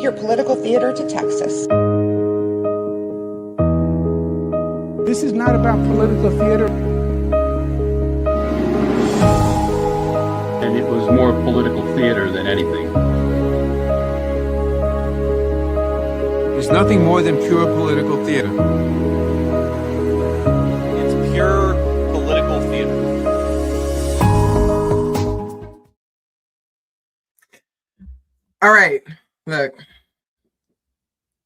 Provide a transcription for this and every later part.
your political theater to Texas. This is not about political theater. And it was more political theater than anything. It's nothing more than pure political theater. It's pure political theater. All right, look.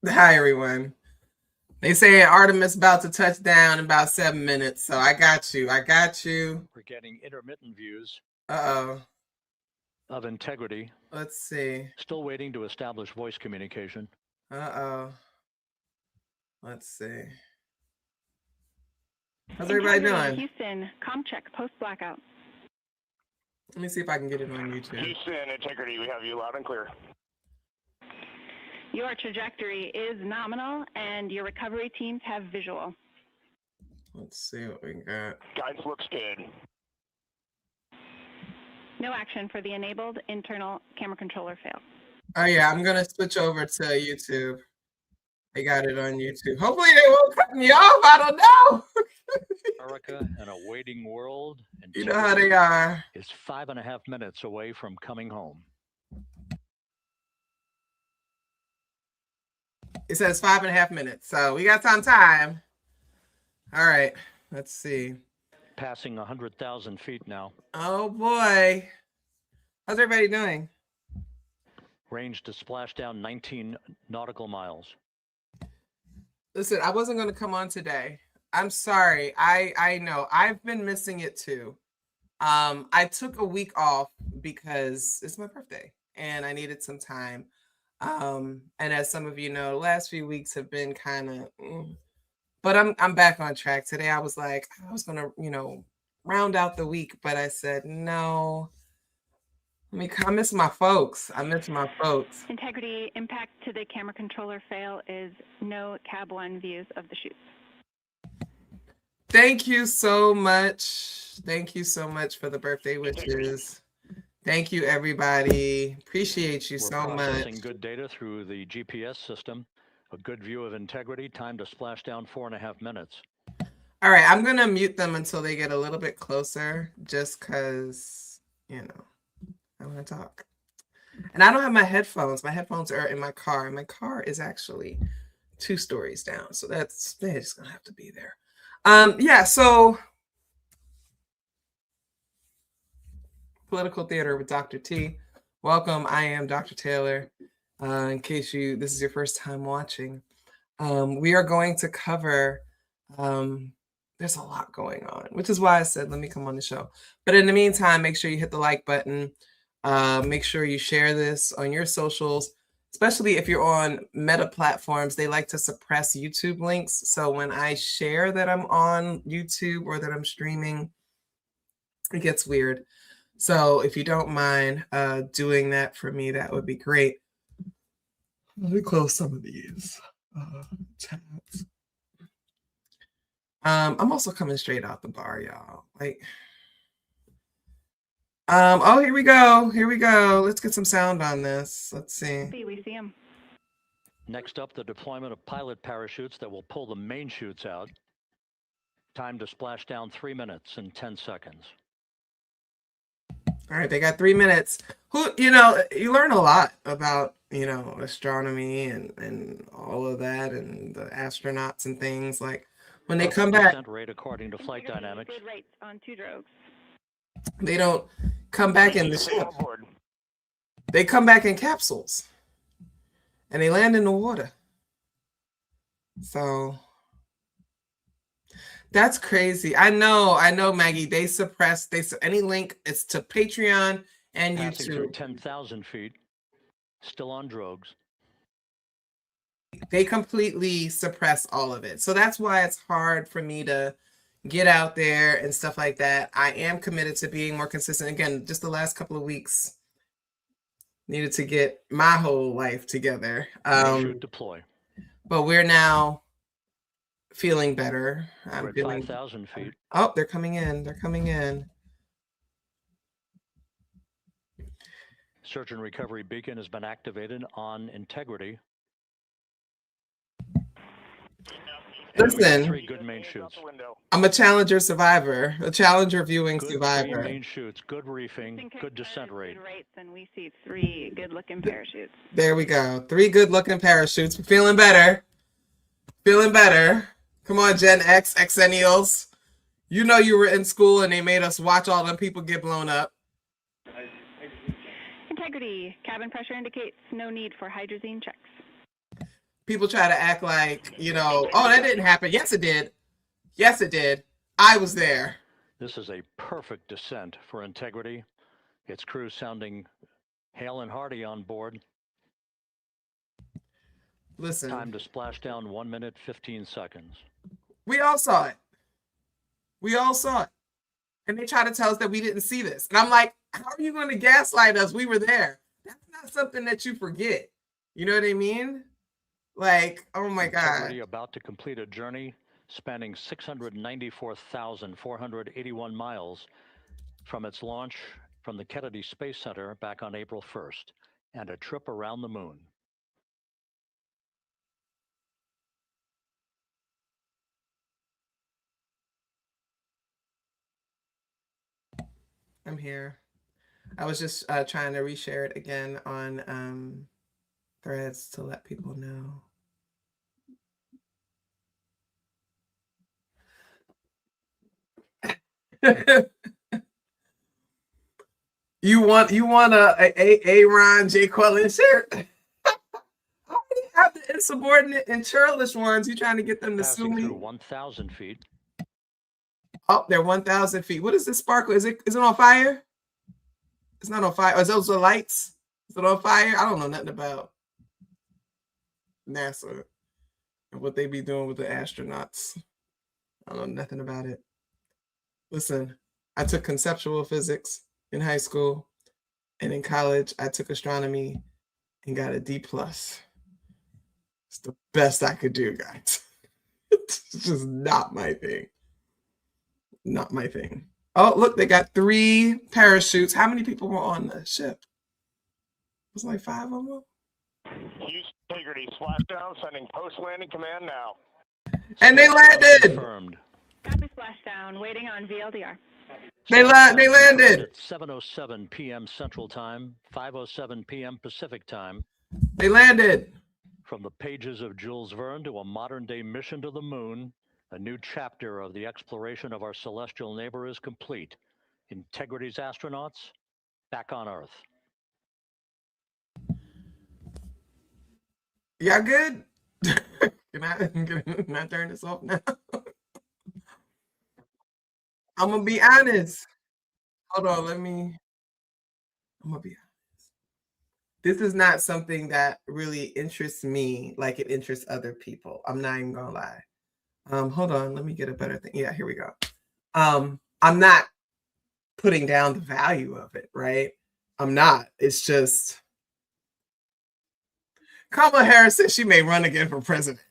Hi, everyone. They say Artemis about to touch down in about 7 minutes, so I got you. We're getting intermittent views Uh-oh. of integrity. Let's see. Still waiting to establish voice communication. Uh-oh. Let's see. How's everybody doing? Houston, ComCheck, post-blackout. Let me see if I can get it on YouTube. Houston, integrity, we have you loud and clear. Your trajectory is nominal, and your recovery teams have visual. Let's see what we got. Guidance looks good. No action for the enabled internal camera controller fail. Oh, yeah, I'm going to switch over to YouTube. They got it on YouTube. Hopefully they won't cut me off. I don't know. America and a waiting world. You know how they are. Is 5.5 minutes away from coming home. It says 5.5 minutes, so we got some time. All right, let's see. Passing 100,000 feet now. Oh boy. How's everybody doing? Range to splash down 19 nautical miles. Listen, I wasn't going to come on today. I'm sorry. I know. I've been missing it too. I took a week off because it's my birthday and I needed some time. And as some of you know, the last few weeks have been kind of, but I'm back on track. Today I was like, I was gonna, round out the week, but I said no. I miss my folks. Integrity impact to the camera controller fail is no cab one views of the chutes. Thank you so much. Thank you so much for the birthday wishes. Thank you, everybody. Appreciate you so much. We're processing good data through the GPS system. A good view of integrity. Time to splash down 4.5 minutes. All right, I'm going to mute them until they get a little bit closer, just because, I want to talk. And I don't have my headphones. My headphones are in my car. My car is actually 2 stories down, so they're just going to have to be there. Yeah, so Political Theater with Dr. T. Welcome. I am Dr. Taylor. In case this is your first time watching, we are going to cover, there's a lot going on, which is why I said, let me come on the show. But in the meantime, make sure you hit the like button. Make sure you share this on your socials, especially if you're on Meta platforms. They like to suppress YouTube links. So when I share that I'm on YouTube or that I'm streaming, it gets weird. So if you don't mind doing that for me, that would be great. Let me close some of these tabs. I'm also coming straight out the bar, y'all. Oh, here we go. Let's get some sound on this. Let's see. We see him. Next up, the deployment of pilot parachutes that will pull the main chutes out. Time to splash down 3 minutes and 10 seconds. All right, they got 3 minutes. You learn a lot about, astronomy and all of that and the astronauts and things. Like when they come back, rate according to flight dynamics. Good rates on 2 drogues. They don't come back in the ship. They come back in capsules and they land in the water. So that's crazy. I know, Maggie. They suppress. Any link. It's to Patreon and Passing through YouTube. 10,000 feet, still on drugs. They completely suppress all of it. So that's why it's hard for me to get out there and stuff like that. I am committed to being more consistent. Again, just the last couple of weeks, needed to get my whole life together. Deploy. But we're now feeling better. We're at 5,000 feet. Oh, they're coming in. Search and recovery beacon has been activated on integrity. And we have Listen, 3 good main shoots. I'm a Challenger survivor, a Challenger viewing Good 3 survivor. main shoots, good reefing, good descent rate. Right, then we see 3 good-looking parachutes. There we go. 3 good-looking parachutes. Feeling better. Feeling better. Come on, Gen X, Xennials. You know you were in school and they made us watch all them people get blown up. Integrity. Cabin pressure indicates no need for hydrazine checks. People try to act like, oh, that didn't happen. Yes, it did. Yes, it did. I was there. This is a perfect descent for integrity. Its crew sounding hale and hearty on board. Listen. Time to splash down 1 minute, 15 seconds. We all saw it. We all saw it. And they try to tell us that we didn't see this. And I'm like, how are you going to gaslight us? We were there. That's not something that you forget. You know what I mean? Like, oh my God. Integrity about to complete a journey spanning 694,481 miles from its launch from the Kennedy Space Center back on April 1st, and a trip around the moon. I'm here. I was just trying to reshare it again on Threads to let people know. You want a Ron J. Quellen shirt? I already have the insubordinate and churlish ones. You trying to get them to sue me? Through 1,000 feet. Oh, they're 1,000 feet. What is this sparkle? Is it on fire? It's not on fire. Are those the lights? Is it on fire? I don't know nothing about NASA and what they be doing with the astronauts. I don't know nothing about it. Listen, I took conceptual physics in high school, and in college, I took astronomy and got a D+. It's the best I could do, guys. It's just not my thing. Not my thing. Oh, look, they got 3 parachutes. How many people were on the ship? It was like 5 of them. Integrity, splashdown, sending post-landing command now. And they landed. Confirmed. Copy splashdown, waiting on VLDR. They landed. At 7:07 p.m. Central Time, 5:07 p.m. Pacific Time. They landed. From the pages of Jules Verne to a modern-day mission to the moon, a new chapter of the exploration of our celestial neighbor is complete. Integrity's astronauts back on Earth. Y'all good? Can I turn this off now? I'm gonna be honest. Hold on, I'm gonna be honest. This is not something that really interests me like it interests other people. I'm not even gonna lie. Hold on, let me get a better thing. Yeah, here we go. I'm not putting down the value of it, right? I'm not. It's just Kamala Harris said she may run again for president.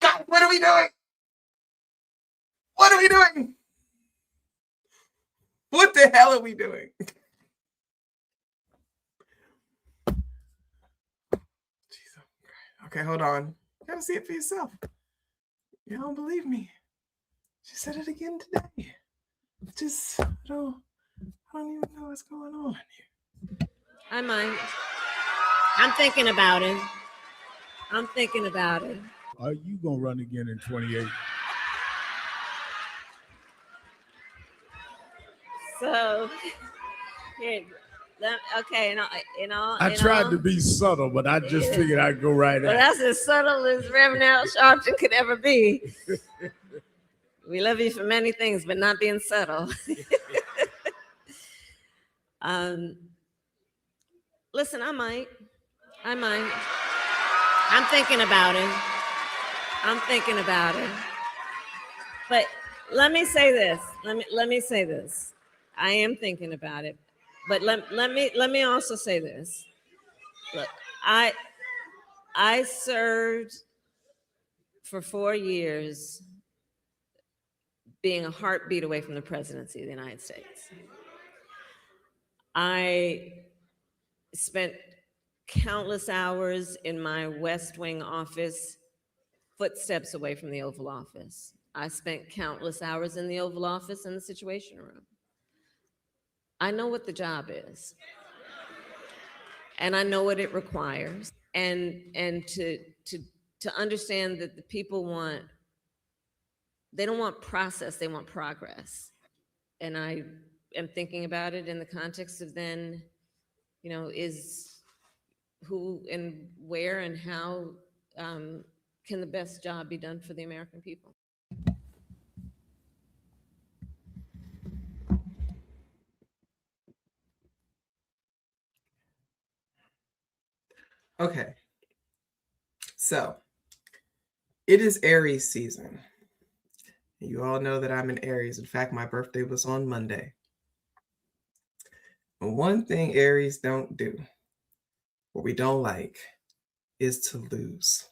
God, what are we doing? What are we doing? What the hell are we doing? Okay, hold on. You gotta see it for yourself. You don't believe me. She said it again today. Just, I don't even know what's going on here. I might. I'm thinking about it. I'm thinking about it. Are you gonna run again in 28? So, here, okay, I tried to be subtle, but I just figured I'd go right well, at it. that's as subtle as Reverend Al Sharpton could ever be. We love you for many things, but not being subtle. Listen, I might. I'm thinking about it. But let me say this. Let me say this. I am thinking about it. But let me also say this. Look, I served for 4 years being a heartbeat away from the presidency of the United States. I spent countless hours in my West Wing office, footsteps away from the Oval Office. I spent countless hours in the Oval Office in the Situation Room. I know what the job is, and I know what it requires, and to understand that the people they don't want process, they want progress. And I am thinking about it in the context of then, is who and where and how can the best job be done for the American people? Okay. So it is Aries season. You all know that I'm in Aries. In fact, my birthday was on Monday. And one thing Aries don't do, what we don't like, is to lose.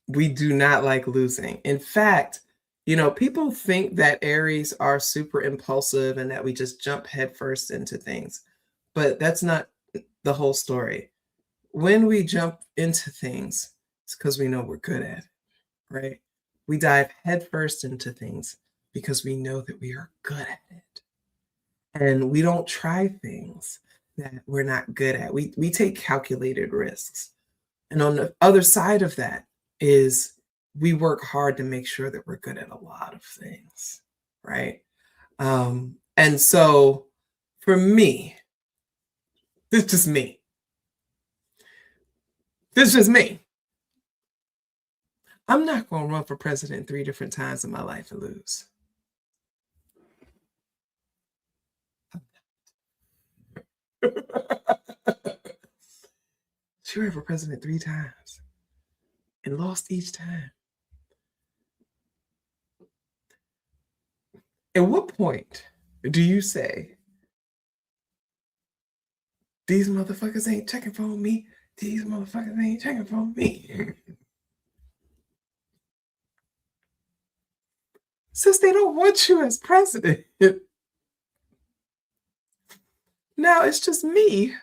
We do not like losing. In fact, people think that Aries are super impulsive and that we just jump headfirst into things. But that's not the whole story. When we jump into things, it's because we know we're good at it, right? We dive headfirst into things because we know that we are good at it. And we don't try things that we're not good at. We take calculated risks. And on the other side of that is we work hard to make sure that we're good at a lot of things, right? And so for me, this is just me. This is just me. I'm not going to run for president 3 different times in my life and lose. She ran for president 3 times and lost each time. At what point do you say, these motherfuckers ain't checking for me? These motherfuckers ain't checking for me. Since they don't want you as president. Now it's just me.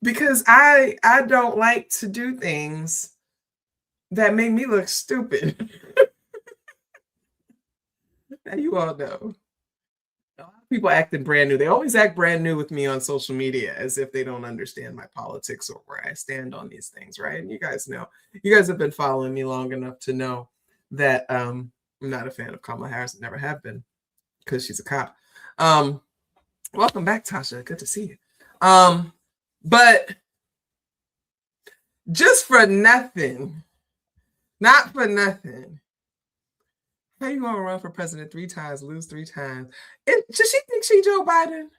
Because I don't like to do things that make me look stupid. Now you all know. A lot of people acting brand new. They always act brand new with me on social media as if they don't understand my politics or where I stand on these things, right? And you guys know. You guys have been following me long enough to know that I'm not a fan of Kamala Harris. Never have been, because she's a cop. Welcome back, Tasha. Good to see you. But just for nothing, not for nothing, how you gonna run for president 3 times, lose 3 times? Should she think she Joe Biden?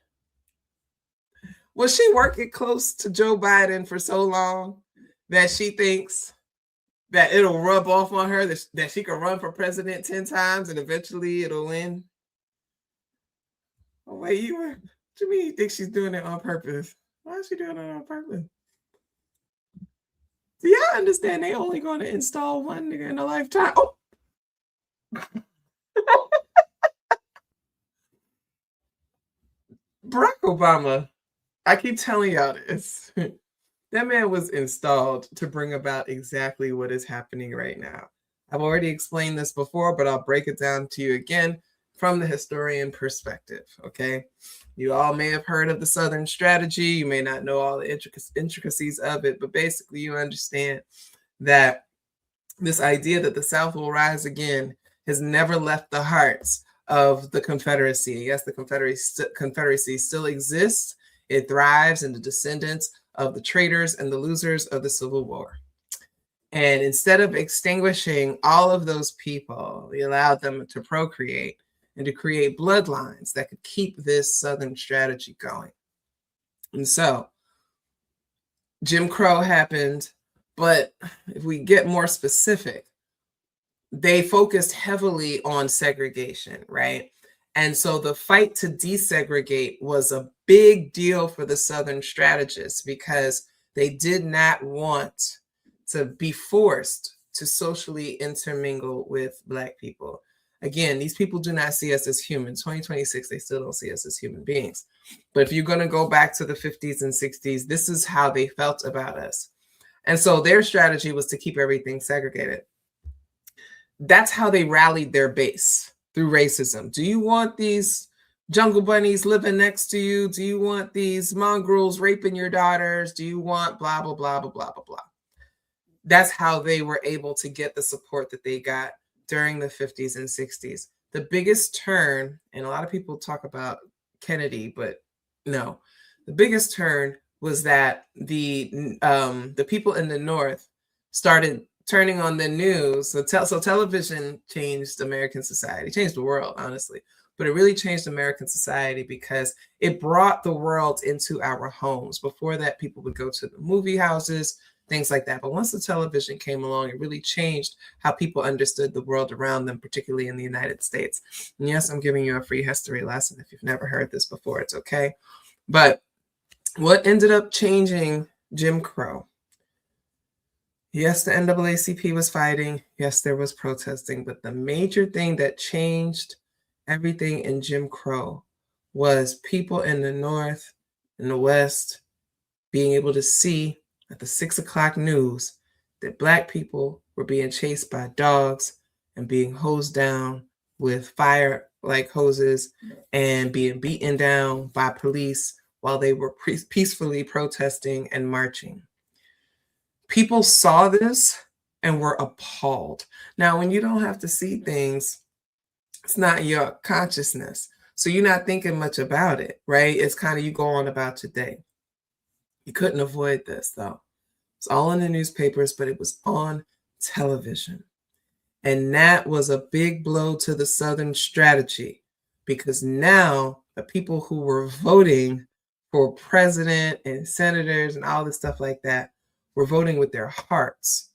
Was she working close to Joe Biden for so long that she thinks that it'll rub off on her, that she can run for president 10 times and eventually it'll win? Oh, wait, what do you mean you think she's doing it on purpose? Why is she doing it on purpose? Do y'all understand they only going to install one nigga in a lifetime? Oh! Barack Obama, I keep telling y'all this. That man was installed to bring about exactly what is happening right now. I've already explained this before, but I'll break it down to you again from the historian perspective, okay? You all may have heard of the Southern strategy. You may not know all the intricacies of it, but basically you understand that this idea that the South will rise again has never left the hearts of the Confederacy. Yes, the Confederacy still exists. It thrives in the descendants of the traitors and the losers of the Civil War. And instead of extinguishing all of those people, we allowed them to procreate and to create bloodlines that could keep this Southern strategy going. And so Jim Crow happened, but if we get more specific, they focused heavily on segregation, right? And so the fight to desegregate was a big deal for the Southern strategists because they did not want to be forced to socially intermingle with Black people. Again, these people do not see us as humans. 2026, they still don't see us as human beings. But if you're going to go back to the 50s and 60s, this is how they felt about us. And so their strategy was to keep everything segregated. That's how they rallied their base, through racism. Do you want these jungle bunnies living next to you? Do you want these mongrels raping your daughters? Do you want blah, blah, blah, blah, blah, blah, blah. That's how they were able to get the support that they got during the 50s and 60s. The biggest turn, and a lot of people talk about Kennedy, but no, the biggest turn was that the people in the North started turning on the news. So television changed American society, changed the world, honestly. But it really changed American society because it brought the world into our homes. Before that, people would go to the movie houses, things like that. But once the television came along, it really changed how people understood the world around them, particularly in the United States. And yes, I'm giving you a free history lesson. If you've never heard this before, it's okay. But what ended up changing Jim Crow? Yes, the NAACP was fighting. Yes, there was protesting. But the major thing that changed everything in Jim Crow was people in the North and the West being able to see at the 6 o'clock news that Black people were being chased by dogs and being hosed down with fire like hoses and being beaten down by police while they were peacefully protesting and marching. People saw this and were appalled. Now, when you don't have to see things, it's not your consciousness. So you're not thinking much about it, right? It's kind of you go on about today. You couldn't avoid this, though. It's all in the newspapers, but it was on television. And that was a big blow to the Southern strategy, because now the people who were voting for president and senators and all this stuff like that were voting with their hearts.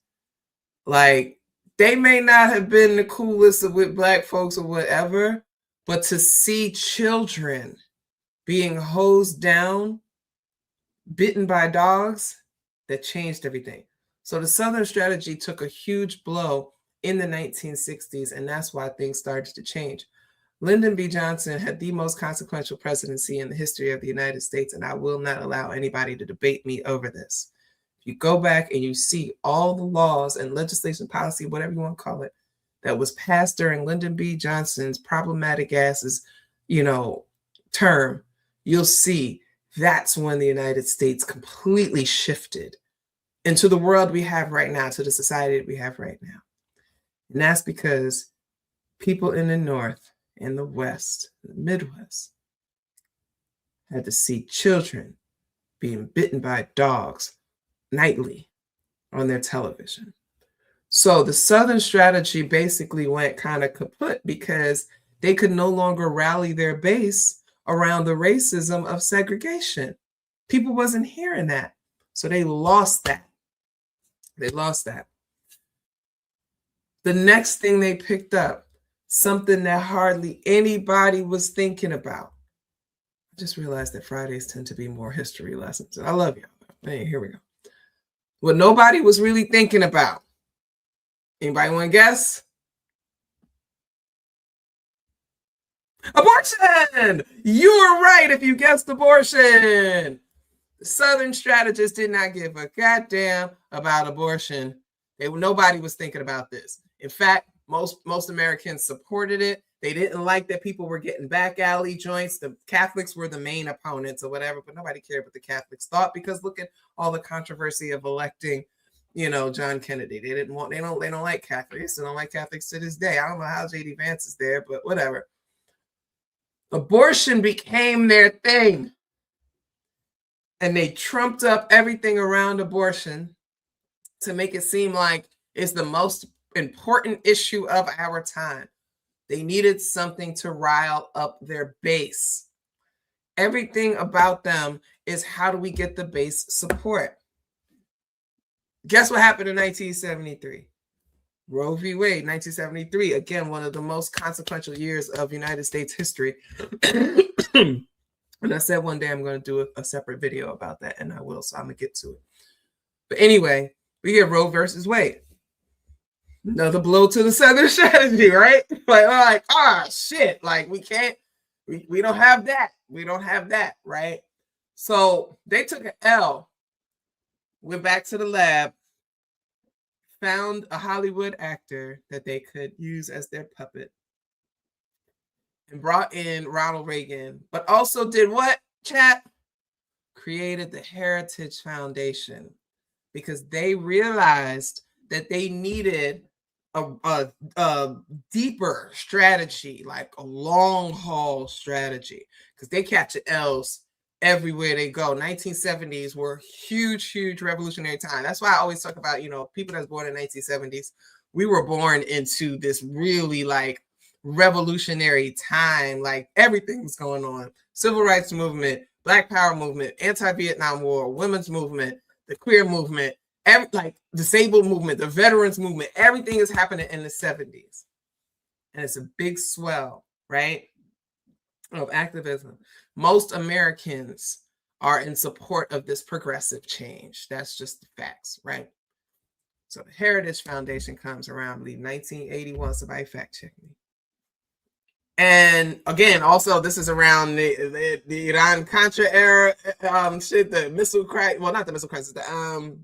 Like, they may not have been the coolest with Black folks or whatever, but to see children being hosed down, bitten by dogs, that changed everything. So the Southern strategy took a huge blow in the 1960s, and that's why things started to change. Lyndon B. Johnson had the most consequential presidency in the history of the United States, and I will not allow anybody to debate me over this. If you go back and you see all the laws and legislation, policy, whatever you want to call it, that was passed during Lyndon B. Johnson's problematic asses, term, you'll see that's when the United States completely shifted into the world we have right now, to the society that we have right now. And that's because people in the North and the West, the Midwest, had to see children being bitten by dogs nightly on their television. So the Southern strategy basically went kind of kaput because they could no longer rally their base around the racism of segregation. People wasn't hearing that. So they lost that. They lost that. The next thing they picked up, something that hardly anybody was thinking about. I just realized that Fridays tend to be more history lessons. I love you. Hey, here we go. What nobody was really thinking about. Anybody want to guess? Abortion! You were right if you guessed abortion. The Southern strategists did not give a goddamn about abortion. Nobody was thinking about this. In fact, most Americans supported it. They didn't like that people were getting back alley joints. The Catholics were the main opponents or whatever, but nobody cared what the Catholics thought, because look at all the controversy of electing, John Kennedy. They don't like Catholics. They still don't like Catholics to this day. I don't know how J.D. Vance is there, but whatever. Abortion became their thing. And they trumped up everything around abortion to make it seem like it's the most important issue of our time. They needed something to rile up their base. Everything about them is, how do we get the base support? Guess what happened in 1973? Roe v. Wade, 1973. Again, one of the most consequential years of United States history. And I said one day I'm going to do a separate video about that, and I will, so I'm going to get to it. But anyway, we get Roe versus Wade. Another blow to the Southern strategy, right? Like, shit, like we can't, we don't have that. We don't have that, right? So they took an L, went back to the lab, found a Hollywood actor that they could use as their puppet, and brought in Ronald Reagan, but also did what, chat? Created the Heritage Foundation because they realized that they needed a deeper strategy, like a long haul strategy, because they catch L's everywhere they go. 1970s were huge revolutionary time. That's why I always talk about, people that's born in 1970s. We were born into this really like revolutionary time. Like everything was going on. Civil rights movement, Black Power movement, anti-Vietnam War, women's movement, the queer movement, like disabled movement, the veterans movement, everything is happening in the 70s. And it's a big swell, right, of activism. Most Americans are in support of this progressive change. That's just the facts, right? So the Heritage Foundation comes around, I believe, 1981. Somebody fact check me. And again, also, this is around the Iran-Contra era shit, the missile crisis. Well, not the missile crisis, the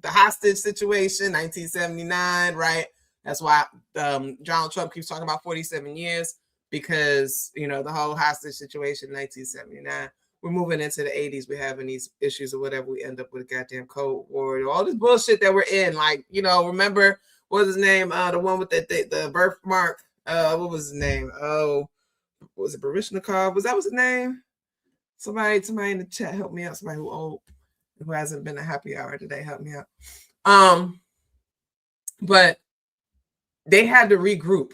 hostage situation, 1979, right? That's why Donald Trump keeps talking about 47 years, because, the whole hostage situation, 1979. We're moving into the 80s. We're having these issues or whatever. We end up with a goddamn Cold War, all this bullshit that we're in. Like, remember, what was his name? The one with the birthmark. What was his name? Oh, was it Barishnikov? Was that his name? Somebody in the chat help me out. Somebody who hasn't been a happy hour today, help me out. But they had to regroup.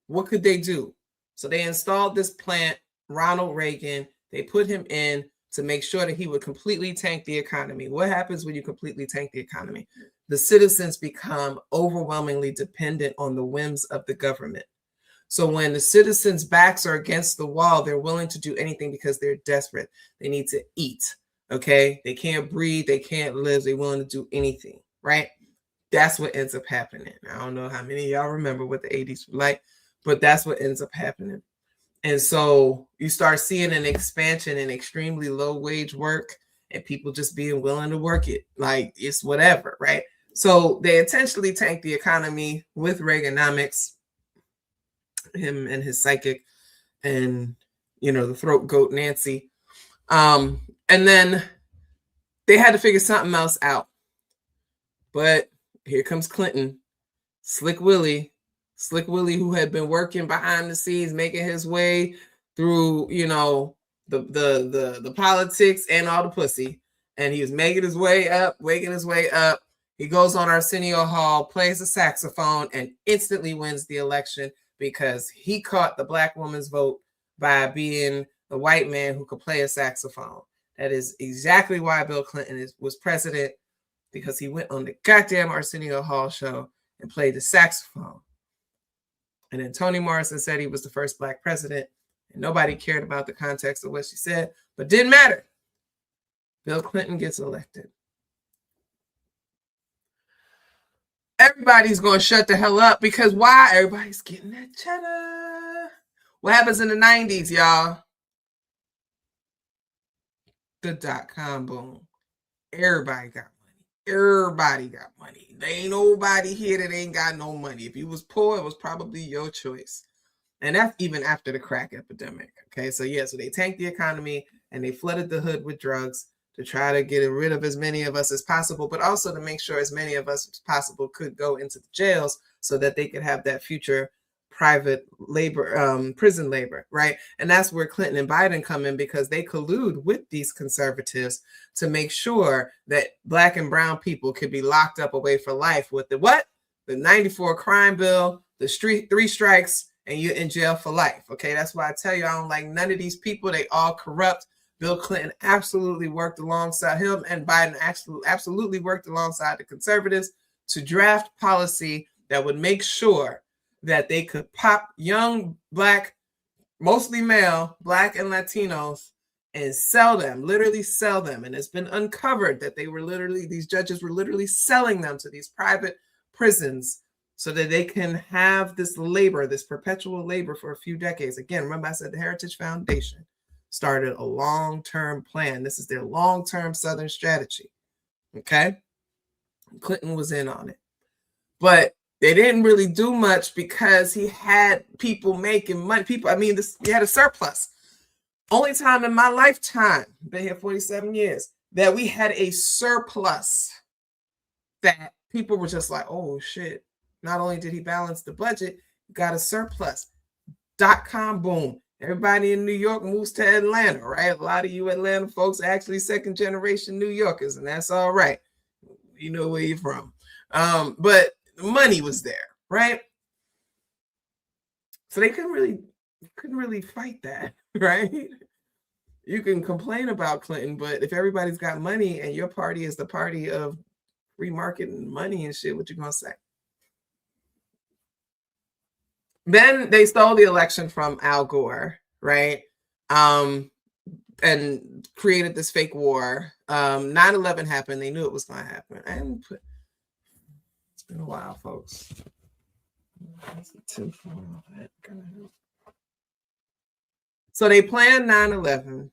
What could they do? So they installed this plant, Ronald Reagan. They put him in to make sure that he would completely tank the economy. What happens when you completely tank the economy? The citizens become overwhelmingly dependent on the whims of the government. So when the citizens' backs are against the wall, they're willing to do anything because they're desperate. They need to eat, okay? They can't breathe, they can't live, they're willing to do anything, right? That's what ends up happening. I don't know how many of y'all remember what the 80s were like, but that's what ends up happening. And so you start seeing an expansion in extremely low wage work and people just being willing to work it. Like it's whatever, right? So they intentionally tanked the economy with Reaganomics, him and his psychic and, the throat goat Nancy. And then they had to figure something else out. But here comes Clinton, Slick Willie, who had been working behind the scenes, making his way through, the politics and all the pussy. And he was making his way up, waking his way up. He goes on Arsenio Hall, plays the saxophone, and instantly wins the election because he caught the Black woman's vote by being the white man who could play a saxophone. That is exactly why Bill Clinton was president, because he went on the goddamn Arsenio Hall show and played the saxophone. And then Toni Morrison said he was the first Black president, and nobody cared about the context of what she said, but didn't matter. Bill Clinton gets elected. Everybody's going to shut the hell up because why? Everybody's getting that cheddar. What happens in the 90s, y'all? The dot-com boom. Everybody got money. Everybody got money. There ain't nobody here that ain't got no money. If you was poor, it was probably your choice. And that's even after the crack epidemic. Okay, so so they tanked the economy and they flooded the hood with drugs to try to get rid of as many of us as possible, but also to make sure as many of us as possible could go into the jails so that they could have that future private labor, prison labor, right? And that's where Clinton and Biden come in, because they collude with these conservatives to make sure that Black and brown people could be locked up away for life with the what? The 94 crime bill, the 3 strikes, and you're in jail for life, okay? That's why I tell you I don't like none of these people. They all corrupt. Bill Clinton absolutely worked alongside him, and Biden absolutely worked alongside the conservatives to draft policy that would make sure that they could pop young Black, mostly male, Black and Latinos, and sell them, literally sell them. And it's been uncovered that these judges were literally selling them to these private prisons so that they can have this labor, this perpetual labor for a few decades. Again, remember I said the Heritage Foundation started a long-term plan. This is their long-term Southern strategy. Okay. Clinton was in on it. But they didn't really do much because he had people making money. He had a surplus. Only time in my lifetime, been here 47 years, that we had a surplus that people were just like, oh shit. Not only did he balance the budget, got a surplus. .com boom. Everybody in New York moves to Atlanta, right? A lot of you Atlanta folks are actually second generation New Yorkers, and that's all right. You know where you're from. But the money was there, right? So they couldn't really fight that, right? You can complain about Clinton, but if everybody's got money and your party is the party of free market and money and shit, what you gonna say? Then they stole the election from Al Gore, right? And created this fake war. 9/11 happened. They knew it was going to happen. It's been a while, folks. So they planned 9/11.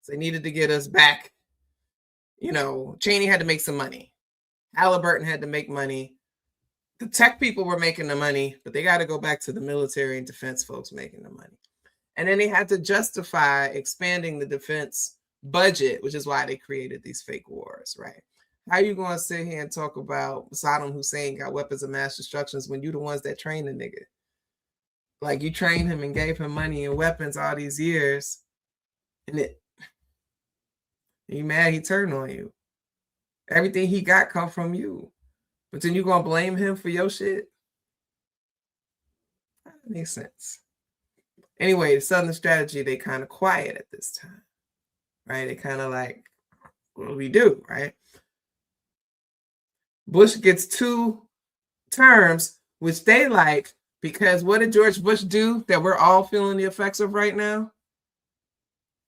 So they needed to get us back. You know, Cheney had to make some money. Halliburton had to make money. The tech people were making the money, but they got to go back to the military and defense folks making the money. And then they had to justify expanding the defense budget, which is why they created these fake wars, right? How you going to sit here and talk about Saddam Hussein got weapons of mass destruction when you the ones that trained the nigga? Like, you trained him and gave him money and weapons all these years, and you mad he turned on you. Everything he got come from you. But then you gonna blame him for your shit? That makes sense. Anyway, the Southern strategy, they kind of quiet at this time, right? They kind of like, what do we do, right? Bush gets 2 terms, which they like, because what did George Bush do that we're all feeling the effects of right now?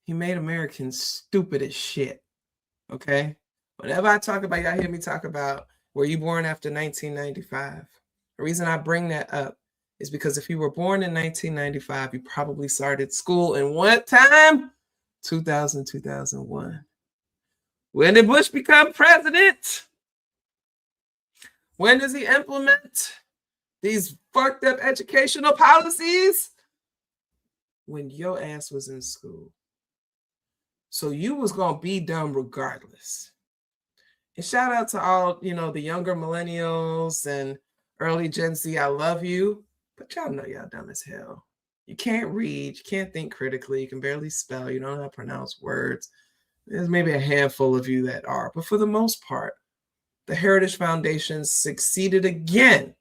He made Americans stupid as shit, okay? Whenever I talk about, y'all hear me talk about, were you born after 1995? The reason I bring that up is because if you were born in 1995, you probably started school in what time? 2000, 2001. When did Bush become president? When does he implement these fucked up educational policies? When your ass was in school. So you was going to be dumb regardless. And shout out to all, the younger millennials and early Gen Z. I love you, but y'all know y'all dumb as hell. You can't read, you can't think critically, you can barely spell, you don't know how to pronounce words. There's maybe a handful of you that are, but for the most part, the Heritage Foundation succeeded again,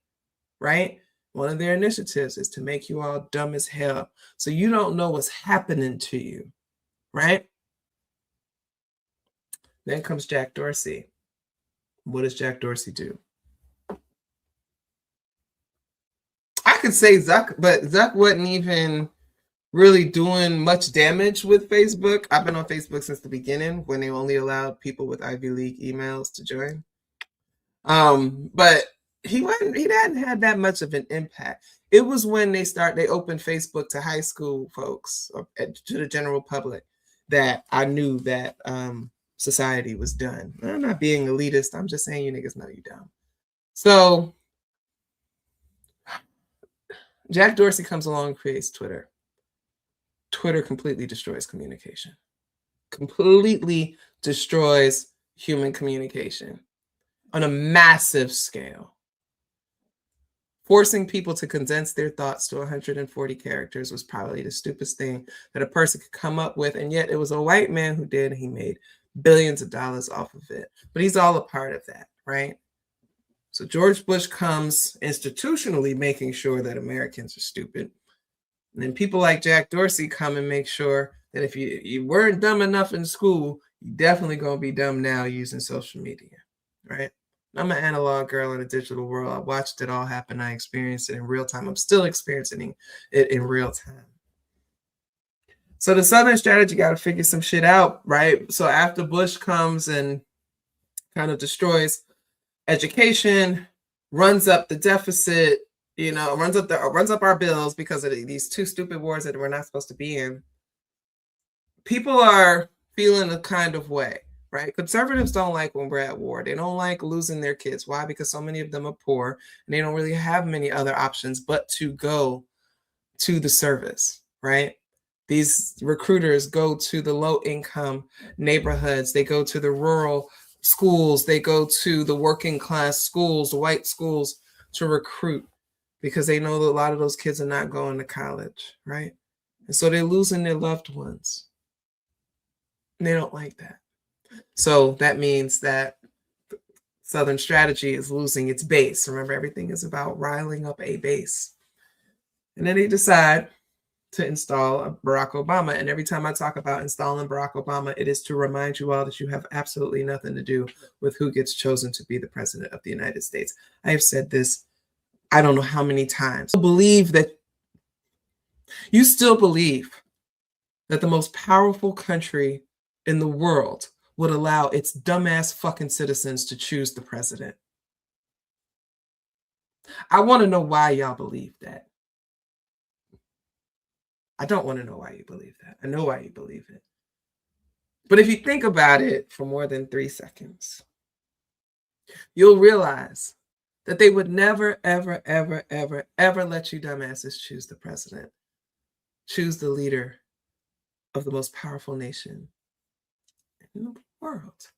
right? One of their initiatives is to make you all dumb as hell, so you don't know what's happening to you, right? Then comes Jack Dorsey. What does Jack Dorsey do? I could say Zuck, but Zuck wasn't even really doing much damage with Facebook. I've been on Facebook since the beginning when they only allowed people with Ivy League emails to join. But he hadn't had that much of an impact. It was when they opened Facebook to high school folks, or to the general public, that I knew that society was done. I'm not being elitist. I'm just saying you niggas know you dumb. So Jack Dorsey comes along and creates Twitter. Twitter completely destroys communication. Completely destroys human communication on a massive scale. Forcing people to condense their thoughts to 140 characters was probably the stupidest thing that a person could come up with. And yet it was a white man who did, and he made billions of dollars off of it. But he's all a part of that, right? So George Bush comes institutionally making sure that Americans are stupid. And then people like Jack Dorsey come and make sure that if you weren't dumb enough in school, you're definitely going to be dumb now using social media, right? I'm an analog girl in a digital world. I watched it all happen. I experienced it in real time. I'm still experiencing it in real time. So the Southern strategy got to figure some shit out, right? So after Bush comes and kind of destroys education, runs up the deficit, runs up our bills because of these two stupid wars that we're not supposed to be in. People are feeling a kind of way, right? Conservatives don't like when we're at war. They don't like losing their kids. Why? Because so many of them are poor and they don't really have many other options but to go to the service, right? These recruiters go to the low-income neighborhoods. They go to the rural schools. They go to the working class schools, white schools, to recruit because they know that a lot of those kids are not going to college, right? And so they're losing their loved ones. And they don't like that. So that means that Southern strategy is losing its base. Remember, everything is about riling up a base. And then they decide to install Barack Obama. And every time I talk about installing Barack Obama, it is to remind you all that you have absolutely nothing to do with who gets chosen to be the president of the United States. I have said this, I don't know how many times. You still believe that the most powerful country in the world would allow its dumbass fucking citizens to choose the president. I want to know why y'all believe that. I don't want to know why you believe that. I know why you believe it. But if you think about it for more than 3 seconds, you'll realize that they would never, ever, ever, ever, ever let you dumbasses choose the president, choose the leader of the most powerful nation in the world.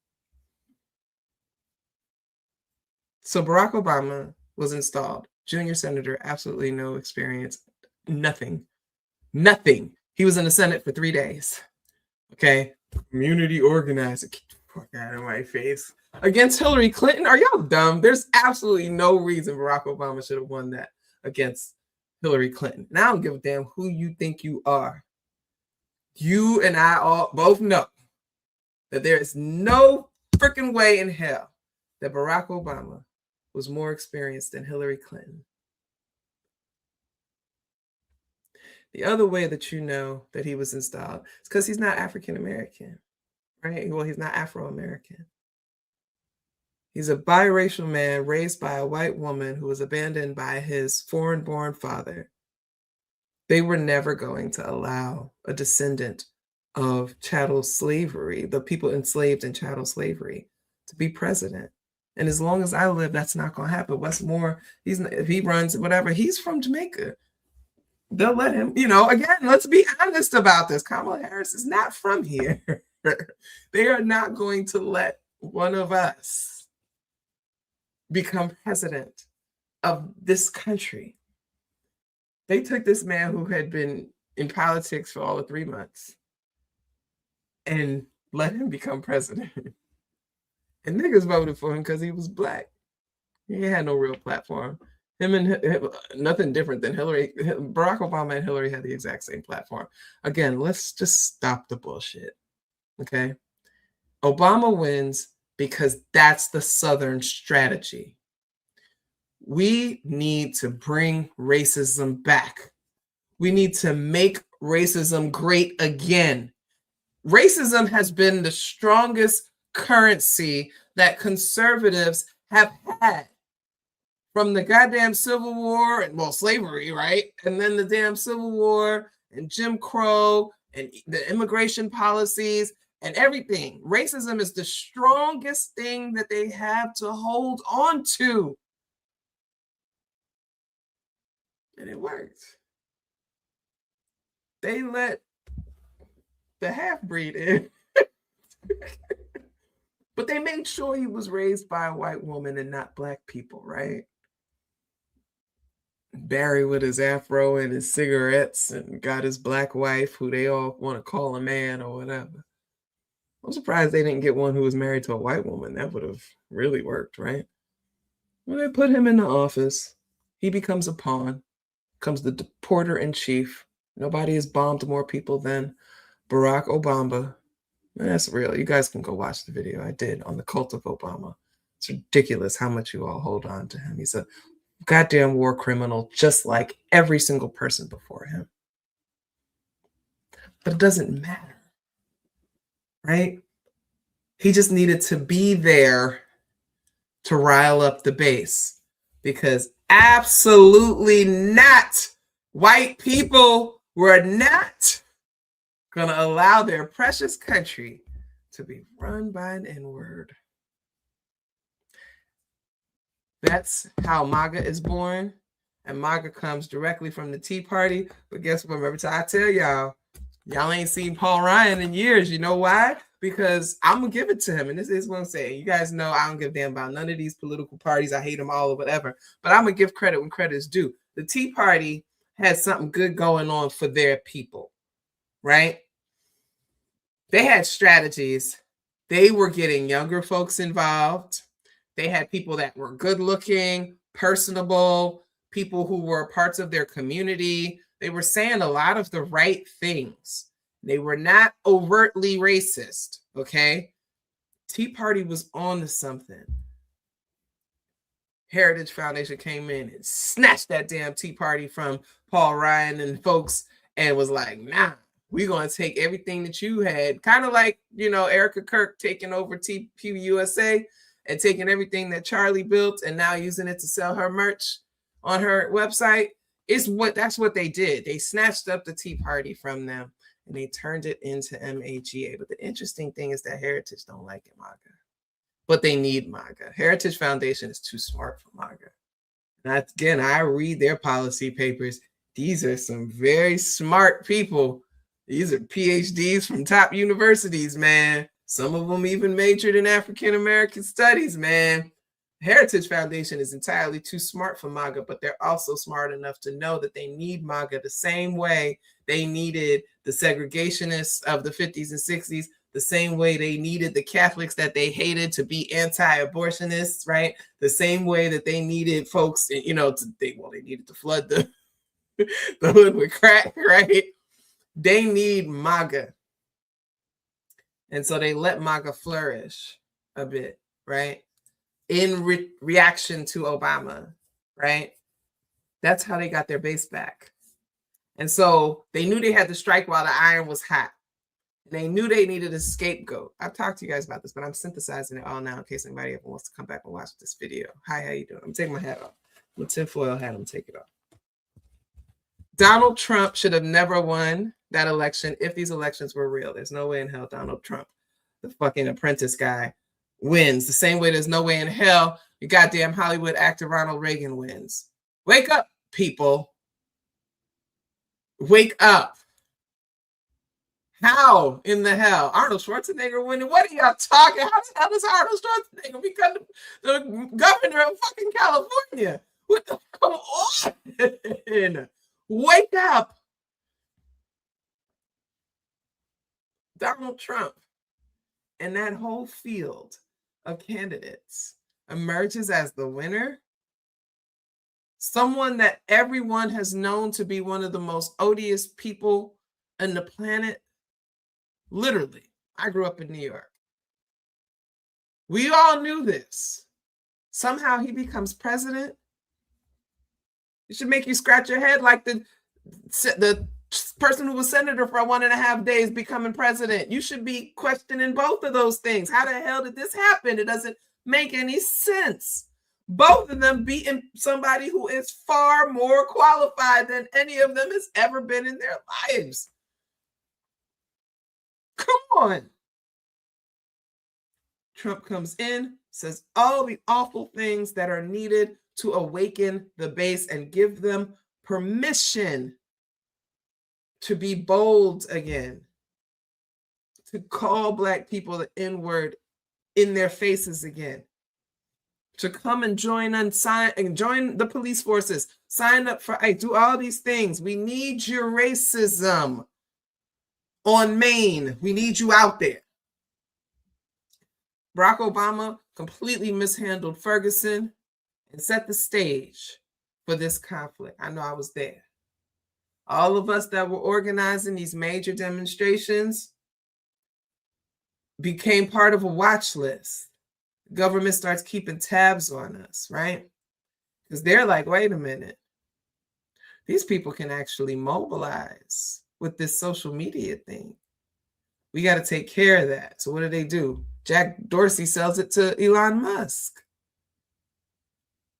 So Barack Obama was installed. Junior senator, absolutely no experience, nothing. He was in the Senate for 3 days. Okay. Community organizer. Get the fuck out of my face. Against Hillary Clinton. Are y'all dumb? There's absolutely no reason Barack Obama should have won that against Hillary Clinton. And I don't give a damn who you think you are. You and I all both know that there is no freaking way in hell that Barack Obama was more experienced than Hillary Clinton. The other way that you know that he was installed is because he's not African American, right? Well, he's not Afro-American. He's a biracial man raised by a white woman who was abandoned by his foreign-born father. They were never going to allow a descendant of chattel slavery, the people enslaved in chattel slavery, to be president. And as long as I live, that's not going to happen. What's more, if he runs whatever, he's from Jamaica. They'll let him, again, let's be honest about this. Kamala Harris is not from here. They are not going to let one of us become president of this country. They took this man who had been in politics for all of 3 months and let him become president. And niggas voted for him because he was black. He had no real platform. Him, nothing different than Hillary. Barack Obama and Hillary had the exact same platform. Again, let's just stop the bullshit, okay? Obama wins because that's the Southern strategy. We need to bring racism back. We need to make racism great again. Racism has been the strongest currency that conservatives have had. From the goddamn Civil War and, slavery, right? And then the damn Civil War and Jim Crow and the immigration policies and everything. Racism is the strongest thing that they have to hold on to. And it worked. They let the half-breed in. But they made sure he was raised by a white woman and not black people, right? Barry with his afro and his cigarettes and got his black wife who they all want to call a man or whatever. I'm surprised they didn't get one who was married to a white woman. That would have really worked, right? Well, they put him in the office. He becomes a pawn, becomes the deporter-in-chief. Nobody has bombed more people than Barack Obama. And that's real. You guys can go watch the video I did on the cult of Obama. It's ridiculous how much you all hold on to him. He's a goddamn war criminal, just like every single person before him. But it doesn't matter, right? He just needed to be there to rile up the base because absolutely not. White people were not going to allow their precious country to be run by an N-word. That's how MAGA is born. And MAGA comes directly from the Tea Party. But guess what? Every time I tell y'all ain't seen Paul Ryan in years. You know why? Because I'm going to give it to him. And this is what I'm saying. You guys know I don't give a damn about none of these political parties. I hate them all or whatever. But I'm going to give credit when credit is due. The Tea Party had something good going on for their people, right? They had strategies. They were getting younger folks involved. They had people that were good looking, personable, people who were parts of their community. They were saying a lot of the right things. They were not overtly racist, okay? Tea Party was on to something. Heritage Foundation came in and snatched that damn Tea Party from Paul Ryan and folks and was like, nah, we're going to take everything that you had. Kind of like, Erica Kirk taking over TPUSA and taking everything that Charlie built and now using it to sell her merch on her website. That's what they did. They snatched up the Tea Party from them and they turned it into MAGA. But the interesting thing is that Heritage don't like it, MAGA. But they need MAGA. Heritage Foundation is too smart for MAGA. And again, I read their policy papers. These are some very smart people. These are PhDs from top universities, man. Some of them even majored in African-American studies, man. Heritage Foundation is entirely too smart for MAGA, but they're also smart enough to know that they need MAGA the same way they needed the segregationists of the 50s and 60s, the same way they needed the Catholics that they hated to be anti-abortionists, right? The same way that they needed folks, they needed to flood the hood with crack, right? They need MAGA. And so they let MAGA flourish a bit, right? In reaction to Obama, right? That's how they got their base back. And so they knew they had to strike while the iron was hot. And they knew they needed a scapegoat. I've talked to you guys about this, but I'm synthesizing it all now in case anybody ever wants to come back and watch this video. Hi, how you doing? I'm taking my hat off. My tinfoil hat, I'm going to take it off. Donald Trump should have never won that election if these elections were real. There's no way in hell Donald Trump, the fucking apprentice guy, wins. The same way there's no way in hell your goddamn Hollywood actor Ronald Reagan wins. Wake up, people. Wake up. How in the hell? Arnold Schwarzenegger winning? What are y'all talking? How the hell does Arnold Schwarzenegger become the governor of fucking California? What the come on? Wake up. Donald Trump and that whole field of candidates emerges as the winner. Someone that everyone has known to be one of the most odious people on the planet. Literally, I grew up in New York. We all knew this. Somehow he becomes president. It should make you scratch your head like the person who was senator for 1.5 days becoming president. You should be questioning both of those things. How the hell did this happen? It doesn't make any sense. Both of them beating somebody who is far more qualified than any of them has ever been in their lives. Come on. Trump comes in, says all the awful things that are needed to awaken the base and give them permission to be bold again, to call Black people the N-word in their faces again, to come and join the police forces, sign up for ICE, do all these things. We need your racism on Maine. We need you out there. Barack Obama completely mishandled Ferguson and set the stage for this conflict. I know I was there. All of us that were organizing these major demonstrations became part of a watch list. The government starts keeping tabs on us, right? Because they're like, wait a minute. These people can actually mobilize with this social media thing. We got to take care of that. So what do? Jack Dorsey sells it to Elon Musk.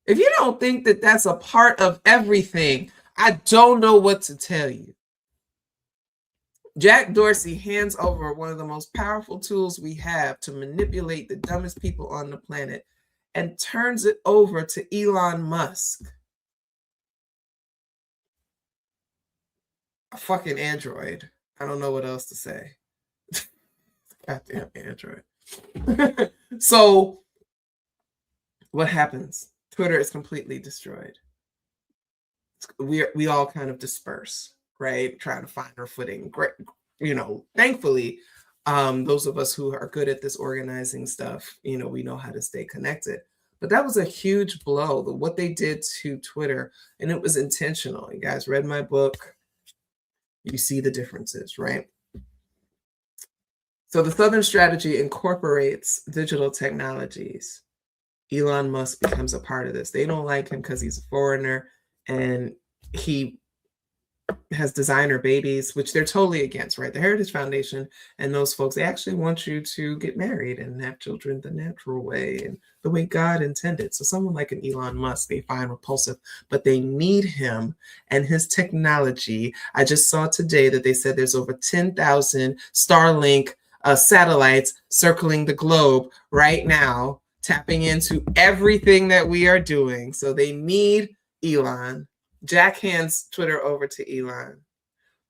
If you don't think that that's a part of everything, I don't know what to tell you. Jack Dorsey hands over one of the most powerful tools we have to manipulate the dumbest people on the planet and turns it over to Elon Musk. A fucking android. I don't know what else to say. Goddamn android. So what happens? Twitter is completely destroyed. We all kind of disperse, right? Trying to find our footing. Great, thankfully, those of us who are good at this organizing stuff, we know how to stay connected. But that was a huge blow, what they did to Twitter, and it was intentional. You guys read my book. You see the differences, right? So the Southern Strategy incorporates digital technologies. Elon Musk becomes a part of this. They don't like him because he's a foreigner and he has designer babies, which they're totally against, right? The Heritage Foundation and those folks, they actually want you to get married and have children the natural way and the way God intended. So someone like an Elon Musk, they find repulsive, but they need him and his technology. I just saw today that they said there's over 10,000 Starlink satellites circling the globe right now, tapping into everything that we are doing. So they need Elon. Jack hands Twitter over to Elon.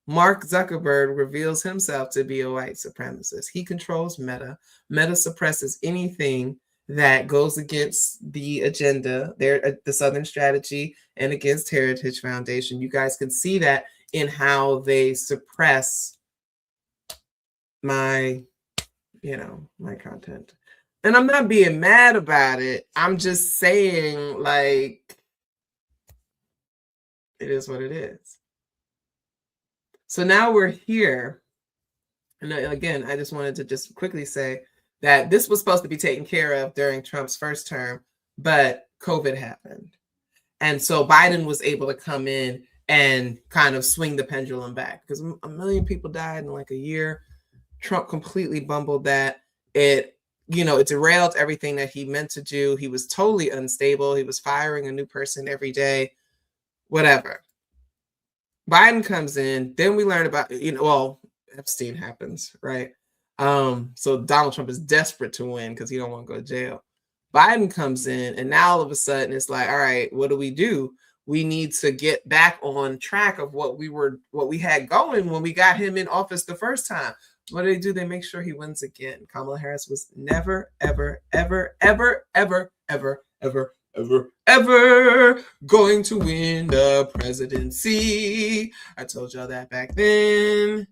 Mark Zuckerberg reveals himself to be a white supremacist. He controls Meta. Meta suppresses anything that goes against the agenda, the Southern Strategy, and against Heritage Foundation. You guys can see that in how they suppress my content. And I'm not being mad about it. I'm just saying, it is what it is. So now we're here. And again, I just wanted to just quickly say that this was supposed to be taken care of during Trump's first term, but COVID happened. And so Biden was able to come in and kind of swing the pendulum back because a million people died in like a year. Trump completely bumbled that. It derailed everything that he meant to do. He was totally unstable. He was firing a new person every day. Whatever. Biden comes in, then we learn about, Epstein happens, right? So Donald Trump is desperate to win because he don't want to go to jail. Biden comes in, and now all of a sudden it's like, all right, what do? We need to get back on track of what we had going when we got him in office the first time. What do? They make sure he wins again. Kamala Harris was never, ever, ever, ever, ever, ever, ever, ever, ever going to win the presidency. I told y'all that back then.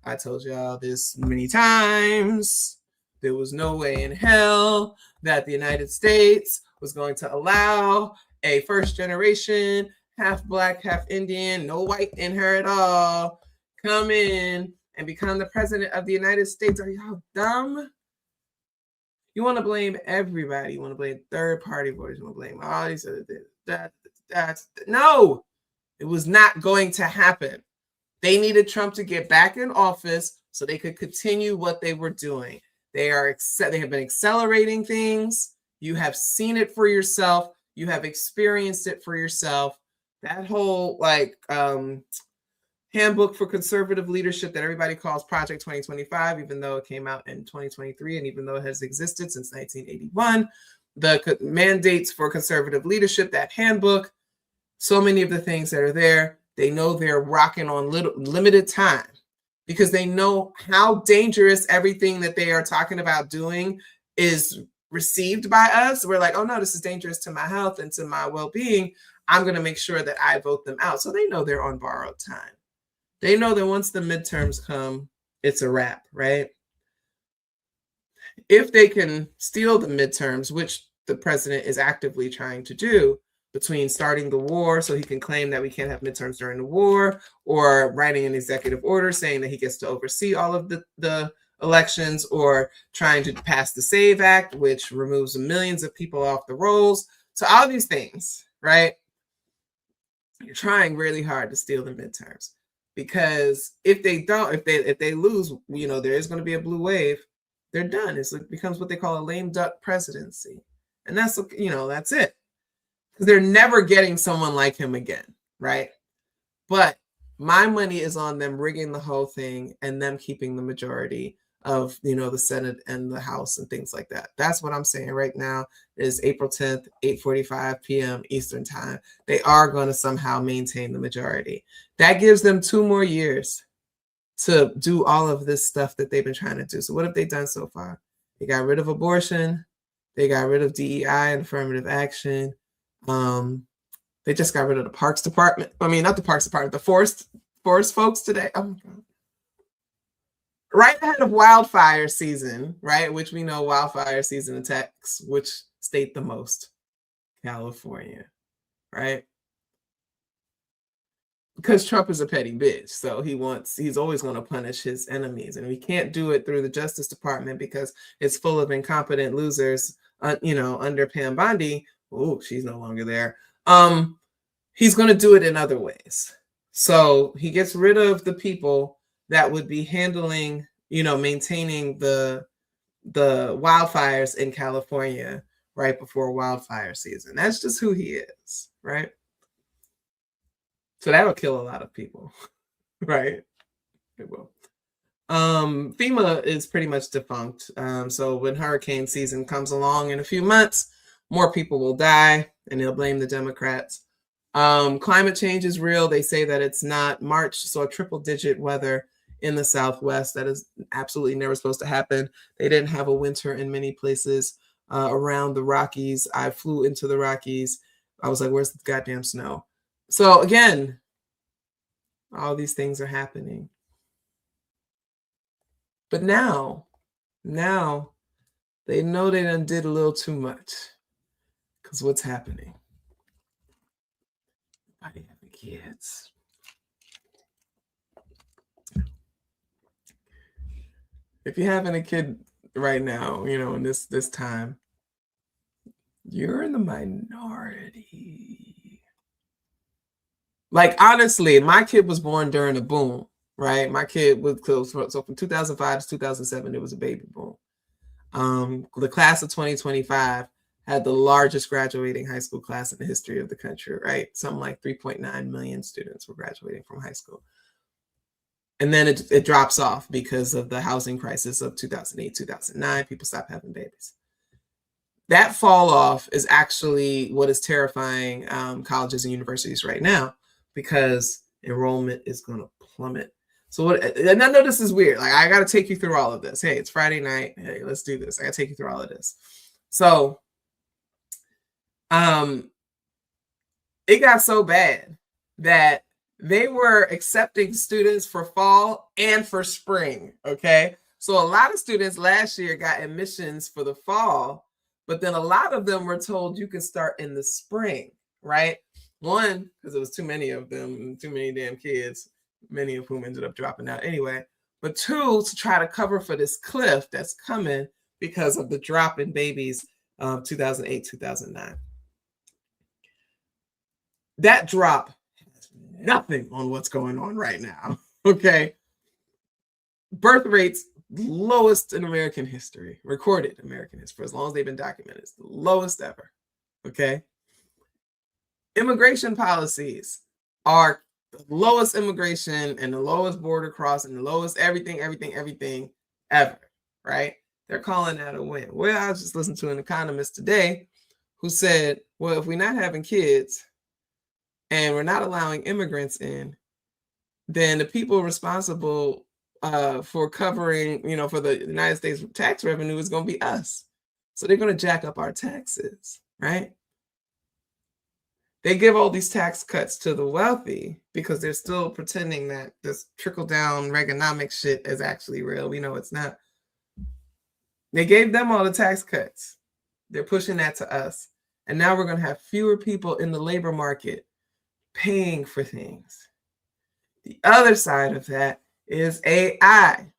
I told y'all this many times. There was no way in hell that the United States was going to allow a first generation, half black, half Indian, no white in her at all, come in and become the president of the United States. Are y'all dumb? You want to blame everybody. You want to blame third-party voters. You want to blame all these other things. No, it was not going to happen. They needed Trump to get back in office so they could continue what they were doing. They have been accelerating things. You have seen it for yourself. You have experienced it for yourself. That whole handbook for conservative leadership that everybody calls Project 2025, even though it came out in 2023 and even though it has existed since 1981, the mandates for conservative leadership, that handbook, so many of the things that are there, they know they're rocking on limited time because they know how dangerous everything that they are talking about doing is received by us. We're like, oh no, this is dangerous to my health and to my well-being. I'm going to make sure that I vote them out. So they know they're on borrowed time. They know that once the midterms come, it's a wrap, right? If they can steal the midterms, which the president is actively trying to do, between starting the war so he can claim that we can't have midterms during the war, or writing an executive order saying that he gets to oversee all of the elections, or trying to pass the SAVE Act, which removes millions of people off the rolls. So all these things, right? You're trying really hard to steal the midterms. Because if they lose, there is going to be a blue wave. They're done. It becomes what they call a lame duck presidency, and that's it. because they're never getting someone like him again, right? But my money is on them rigging the whole thing and them keeping the majority of, the Senate and the House and things like that. That's what I'm saying right now. Is April 10th, 8:45 p.m. Eastern time. They are going to somehow maintain the majority. That gives them 2 more years to do all of this stuff that they've been trying to do. So what have they done so far? They got rid of abortion. They got rid of DEI and affirmative action. They just got rid of the Parks Department. I mean, not the Parks Department, the forest folks today. Oh my God. Right ahead of wildfire season, right? Which we know wildfire season attacks which state the most? California, right? Because Trump is a petty bitch. So he's always going to punish his enemies. And we can't do it through the Justice Department because it's full of incompetent losers, under Pam Bondi. Oh, she's no longer there. He's going to do it in other ways. So he gets rid of the people that would be handling, maintaining the wildfires in California right before wildfire season. That's just who he is, right? So that would kill a lot of people, right? It will. FEMA is pretty much defunct. So when hurricane season comes along in a few months, more people will die, and they'll blame the Democrats. Climate change is real. They say that it's not. March saw triple-digit weather in the Southwest. That is absolutely never supposed to happen. They didn't have a winter in many places around the Rockies. I flew into the Rockies. I was like, where's the goddamn snow? So again, all these things are happening. But now they know they done did a little too much. Because what's happening? Nobody having kids. If you're having a kid right now, in this time, you're in the minority. Like, honestly, my kid was born during a boom, right? My kid was so from 2005 to 2007, it was a baby boom. The class of 2025 had the largest graduating high school class in the history of the country, right? Something like 3.9 million students were graduating from high school. And then it drops off because of the housing crisis of 2008, 2009. People stopped having babies. That fall off is actually what is terrifying colleges and universities right now, because enrollment is going to plummet. So and I know this is weird. Like, I got to take you through all of this. Hey, it's Friday night. Hey, let's do this. I got to take you through all of this. So, it got so bad that they were accepting students for fall and for spring. Okay. So a lot of students last year got admissions for the fall, but then a lot of them were told you can start in the spring, right? One, because it was too many of them, too many damn kids, many of whom ended up dropping out anyway. But 2, to try to cover for this cliff that's coming because of the drop in babies 2008, 2009. That drop has nothing on what's going on right now, okay? Birth rates, lowest in American history, recorded American history, as long as they've been documented. It's the lowest ever, okay? Immigration policies are the lowest immigration and the lowest border crossing, the lowest everything ever, right? They're calling that a win. Well, I was just listening to an economist today who said, well, if we're not having kids and we're not allowing immigrants in, then the people responsible for covering, for the United States tax revenue is going to be us. So they're going to jack up our taxes, right? They give all these tax cuts to the wealthy because they're still pretending that this trickle-down Reaganomics shit is actually real. We know it's not. They gave them all the tax cuts. They're pushing that to us. And now we're going to have fewer people in the labor market paying for things. The other side of that is AI.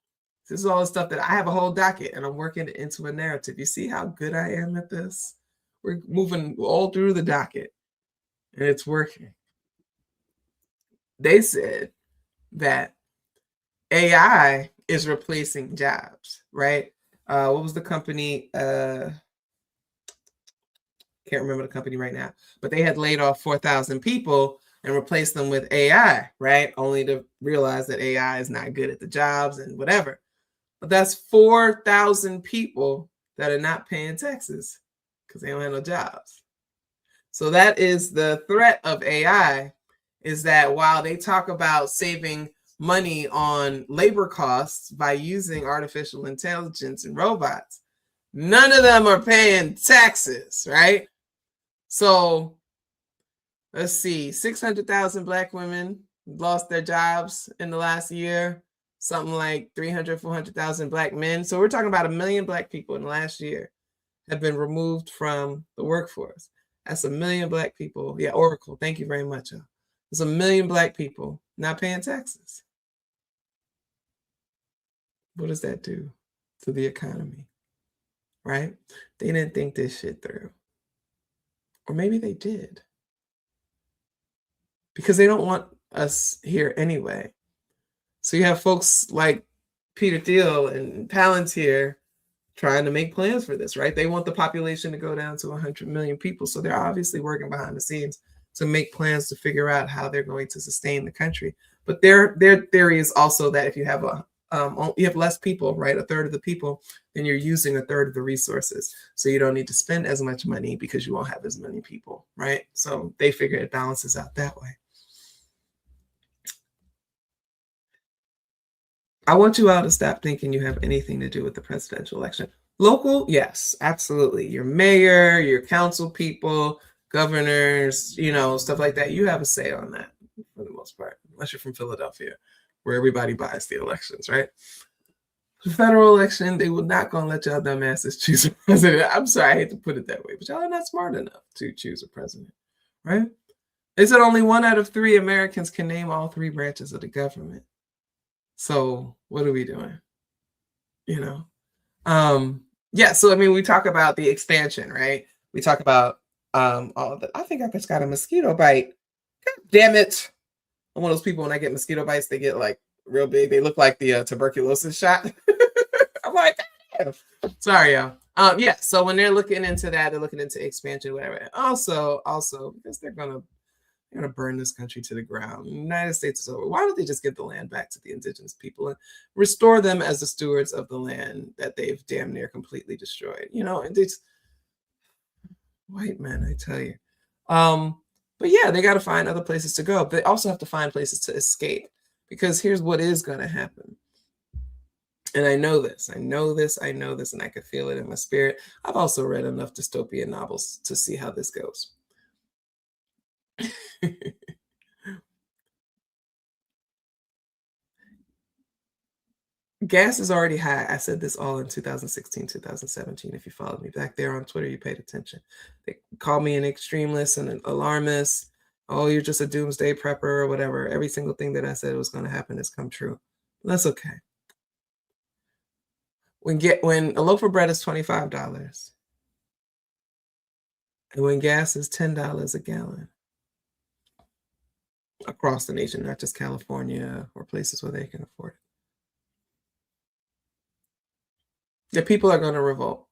This is all the stuff that I have a whole docket and I'm working it into a narrative. You see how good I am at this? We're moving all through the docket and it's working. They said that AI is replacing jobs, right? What was the company? Can't remember the company right now, but they had laid off 4,000 people and replaced them with AI, right? Only to realize that AI is not good at the jobs and whatever. But that's 4,000 people that are not paying taxes because they don't have no jobs. So that is the threat of AI, is that while they talk about saving money on labor costs by using artificial intelligence and robots, none of them are paying taxes, right? So let's see, 600,000 Black women lost their jobs in the last year, something like 300, 400,000 Black men. So we're talking about 1 million Black people in the last year have been removed from the workforce. That's 1 million Black people. Yeah, Oracle, thank you very much. There's 1 million Black people not paying taxes. What does that do to the economy, right? They didn't think this shit through. Or maybe they did. Because they don't want us here anyway. So you have folks like Peter Thiel and Palantir trying to make plans for this, right? They want the population to go down to 100 million people. So they're obviously working behind the scenes to make plans to figure out how they're going to sustain the country. But their theory is also that if you have you have less people, right? A third of the people, then you're using a third of the resources. So you don't need to spend as much money because you won't have as many people, right? So they figure it balances out that way. I want you all to stop thinking you have anything to do with the presidential election. Local, yes, absolutely. Your mayor, your council people, governors, stuff like that. You have a say on that for the most part, unless you're from Philadelphia, where everybody buys the elections, right? The federal election, they will not gonna let y'all dumbasses choose a president. I'm sorry, I hate to put it that way, but y'all are not smart enough to choose a president, right? They said only 1 out of 3 Americans can name all 3 branches of the government. So what are we doing? Yeah, so we talk about the expansion, right? We talk about all the, I think I just got a mosquito bite. God damn it. I'm one of those people, when I get mosquito bites, they get like real big. They look like the tuberculosis shot. I'm like, damn. Sorry, y'all. Yeah, so when they're looking into that, they're looking into expansion, whatever. And also because they're gonna burn this country to the ground. The United States is over. Why don't they just give the land back to the indigenous people and restore them as the stewards of the land that they've damn near completely destroyed? And it's white men, I tell you. But yeah, they got to find other places to go. They also have to find places to escape, because here's what is going to happen. And I know this, and I can feel it in my spirit. I've also read enough dystopian novels to see how this goes. Gas is already high. I said this all in 2016, 2017. If you followed me back there on Twitter, you paid attention. They called me an extremist and an alarmist. Oh, you're just a doomsday prepper or whatever. Every single thing that I said was going to happen has come true. That's okay. When a loaf of bread is $25 and when gas is $10 a gallon across the nation, not just California or places where they can afford it, the people are going to revolt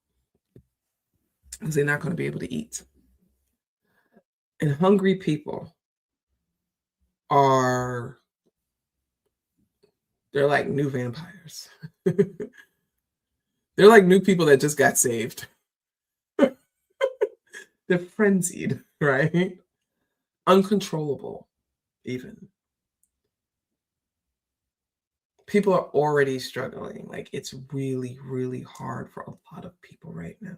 because they're not going to be able to eat. And hungry people they're like new vampires. They're like new people that just got saved. They're frenzied, right? Uncontrollable, even. People are already struggling. Like, it's really, really hard for a lot of people right now.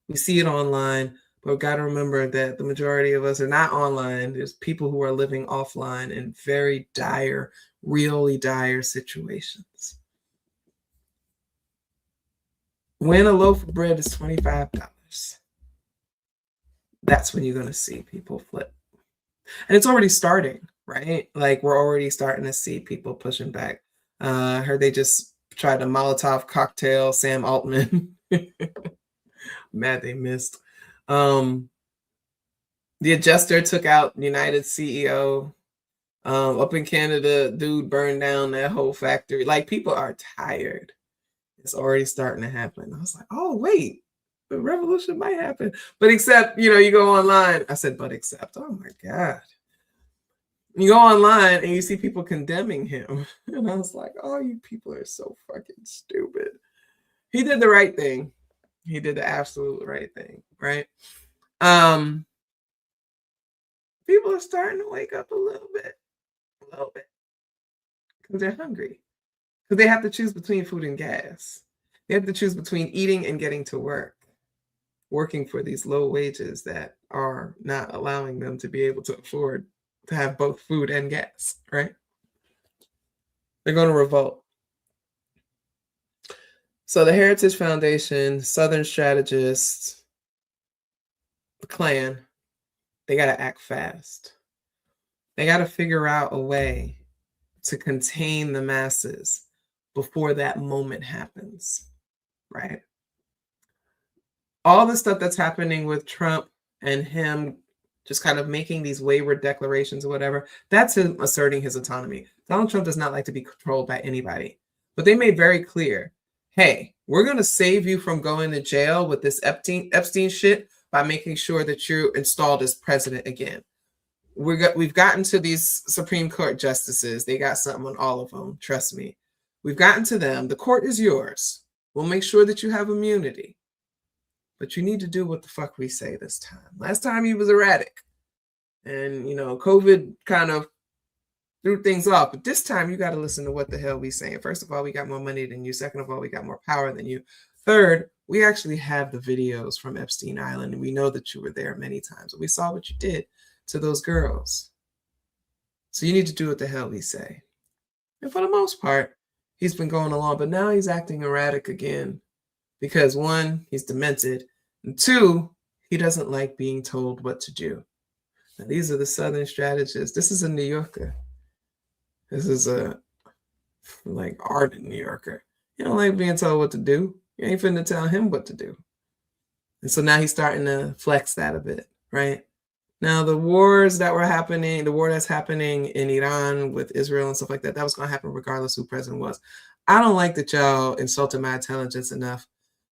We see it online, but we've got to remember that the majority of us are not online. There's people who are living offline in very dire, really dire situations. When a loaf of bread is $25, that's when you're going to see people flip. And it's already starting, right? Like, we're already starting to see people pushing back. I heard they just tried a Molotov cocktail, Sam Altman. Mad they missed. The Adjuster took out United CEO. Up in Canada, dude burned down that whole factory. Like, people are tired. It's already starting to happen. I was like, oh, wait. the revolution might happen. But except, you go online. I said, but except, oh my God. You go online and you see people condemning him. And I was like, oh, you people are so fucking stupid. He did the right thing. He did the absolute right thing, right? People are starting to wake up a little bit, because they're hungry. Because they have to choose between food and gas. They have to choose between eating and getting to work, working for these low wages that are not allowing them to be able to afford to have both food and gas, right? They're going to revolt. So the Heritage Foundation, Southern Strategists, the Klan, they got to act fast. They got to figure out a way to contain the masses before that moment happens, right? All the stuff that's happening with Trump and him just kind of making these wayward declarations or whatever, that's him asserting his autonomy. Donald Trump does not like to be controlled by anybody. But they made very clear, hey, we're going to save you from going to jail with this Epstein shit by making sure that you're installed as president again. We've gotten to these Supreme Court justices. They got something on all of them. Trust me. We've gotten to them. The court is yours. We'll make sure that you have immunity. But you need to do what the fuck we say this time. Last time he was erratic. And, COVID kind of threw things off. But this time you got to listen to what the hell we saying. First of all, we got more money than you. Second of all, we got more power than you. Third, we actually have the videos from Epstein Island. And we know that you were there many times. And we saw what you did to those girls. So you need to do what the hell we say. And for the most part, he's been going along. But now he's acting erratic again. Because one, he's demented, and two, he doesn't like being told what to do. Now, these are the Southern strategists. This is a New Yorker. This is a ardent New Yorker. You don't like being told what to do. You ain't finna tell him what to do. And so now he's starting to flex that a bit, right? Now, the wars that were happening, the war that's happening in Iran with Israel and stuff like that, that was going to happen regardless who president was. I don't like that y'all insulted my intelligence enough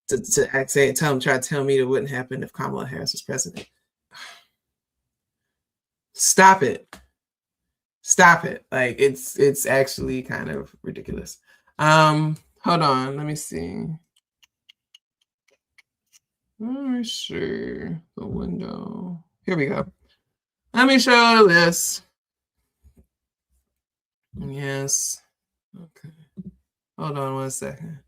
to try to tell me it wouldn't happen if Kamala Harris was president. Stop it. Stop it. Like, it's actually kind of ridiculous. Hold on. Let me see. Let me see the window. Here we go. Let me show you this. Yes. Okay. Hold on 1 second.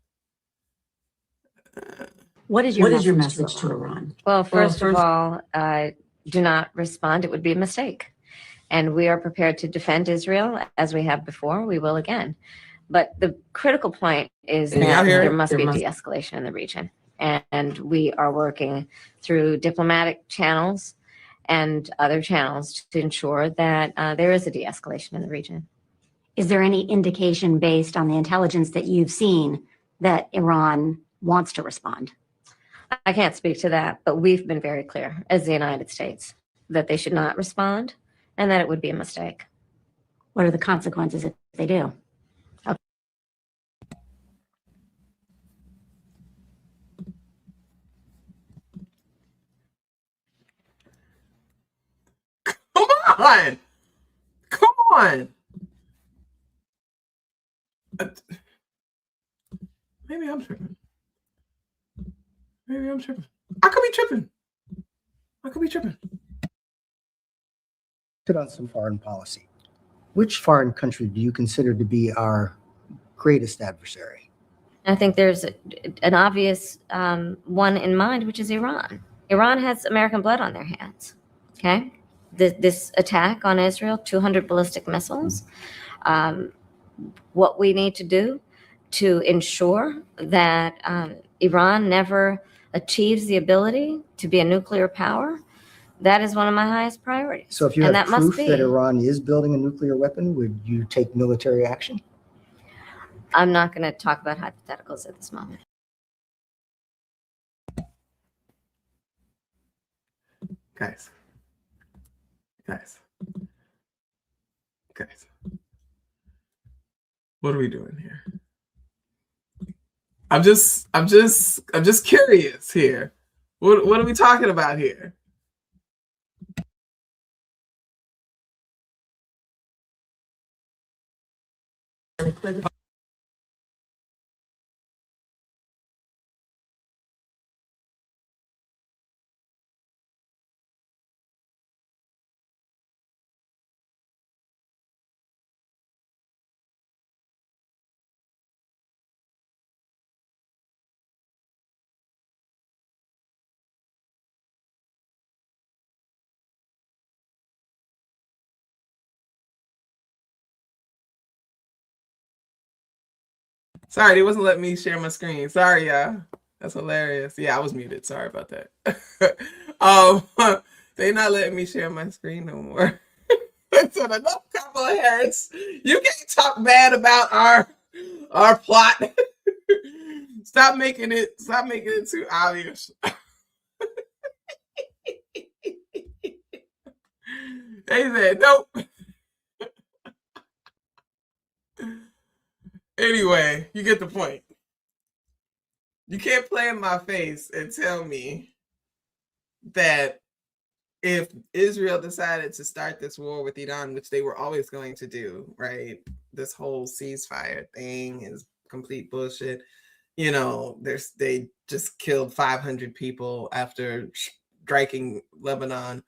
What is your message to Iran? Well, first of all, do not respond. It would be a mistake. And we are prepared to defend Israel as we have before. We will again. But the critical point is that there must be de-escalation in the region. And we are working through diplomatic channels and other channels to ensure that there is a de-escalation in the region. Is there any indication based on the intelligence that you've seen that Iran wants to respond? I can't speak to that, but we've been very clear as the United States that they should not respond and that it would be a mistake. What are the consequences if they do? Okay. Come on! Come on! Maybe I'm tripping. Maybe I'm tripping. I could be tripping. I could be tripping. On some foreign policy. Which foreign country do you consider to be our greatest adversary? I think there's an obvious one in mind, which is Iran. Iran has American blood on their hands. Okay, this attack on Israel, 200 ballistic missiles. What we need to do to ensure that Iran never achieves the ability to be a nuclear power, that is one of my highest priorities. So if you have proof that Iran is building a nuclear weapon, would you take military action? I'm not going to talk about hypotheticals at this moment. Guys. What are we doing here? I'm just curious here. What are we talking about here? Sorry, it wasn't letting me share my screen. Sorry, y'all. That's hilarious. Yeah, I was muted. Sorry about that. They not letting me share my screen no more. So enough Kamala Harris. You can't talk bad about our plot. Stop making it too obvious. They said nope. Anyway, you get the point. You can't play in my face and tell me that if Israel decided to start this war with Iran, which they were always going to do, right? This whole ceasefire thing is complete bullshit. You know, they just killed 500 people after striking Lebanon,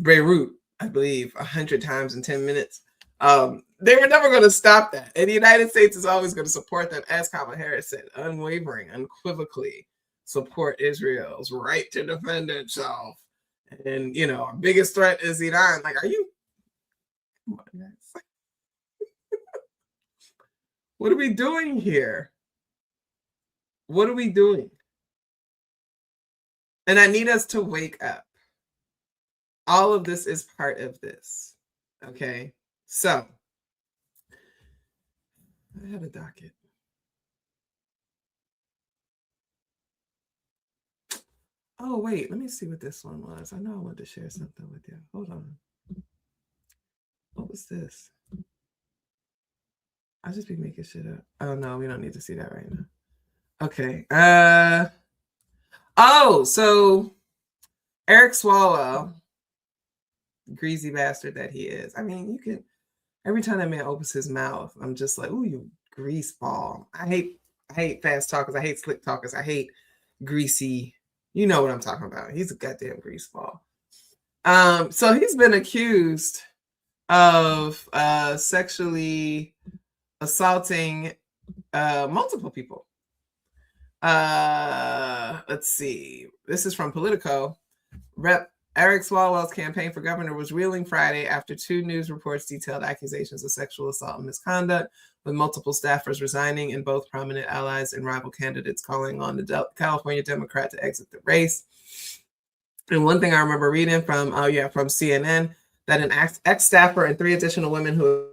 Beirut, I believe, 100 times in 10 minutes. They were never going to stop that. And the United States is always going to support them, as Kamala Harris said, unwavering, unequivocally support Israel's right to defend itself. And, you know, our biggest threat is Iran. Like, are you? Come on, guys. What are we doing here? What are we doing? And I need us to wake up. All of this is part of this. Okay. So, I had a docket. Oh, wait. Let me see what this one was. I know I wanted to share something with you. Hold on. What was this? I'll just be making shit up. Oh, no. We don't need to see that right now. Okay. Oh, so Eric Swalwell, greasy bastard that he is. I mean, you can, every time that man opens his mouth, I'm just like, ooh, you grease ball. I hate fast talkers. I hate slick talkers. I hate greasy. You know what I'm talking about. He's a goddamn grease ball. So he's been accused of sexually assaulting multiple people. Let's see. This is from Politico. Rep. Eric Swalwell's campaign for governor was reeling Friday after 2 news reports detailed accusations of sexual assault and misconduct, with multiple staffers resigning and both prominent allies and rival candidates calling on the California Democrat to exit the race. And one thing I remember reading from CNN, that an ex-staffer and 3 additional women who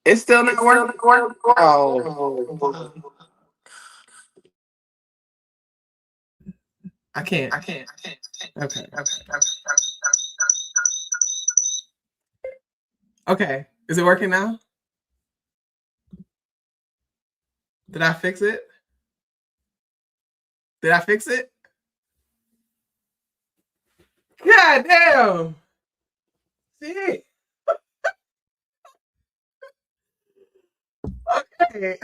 It's still not working. Oh. I can't. Okay. Okay. Is it working now? Did I fix it? Did I fix it? God damn. See? Okay.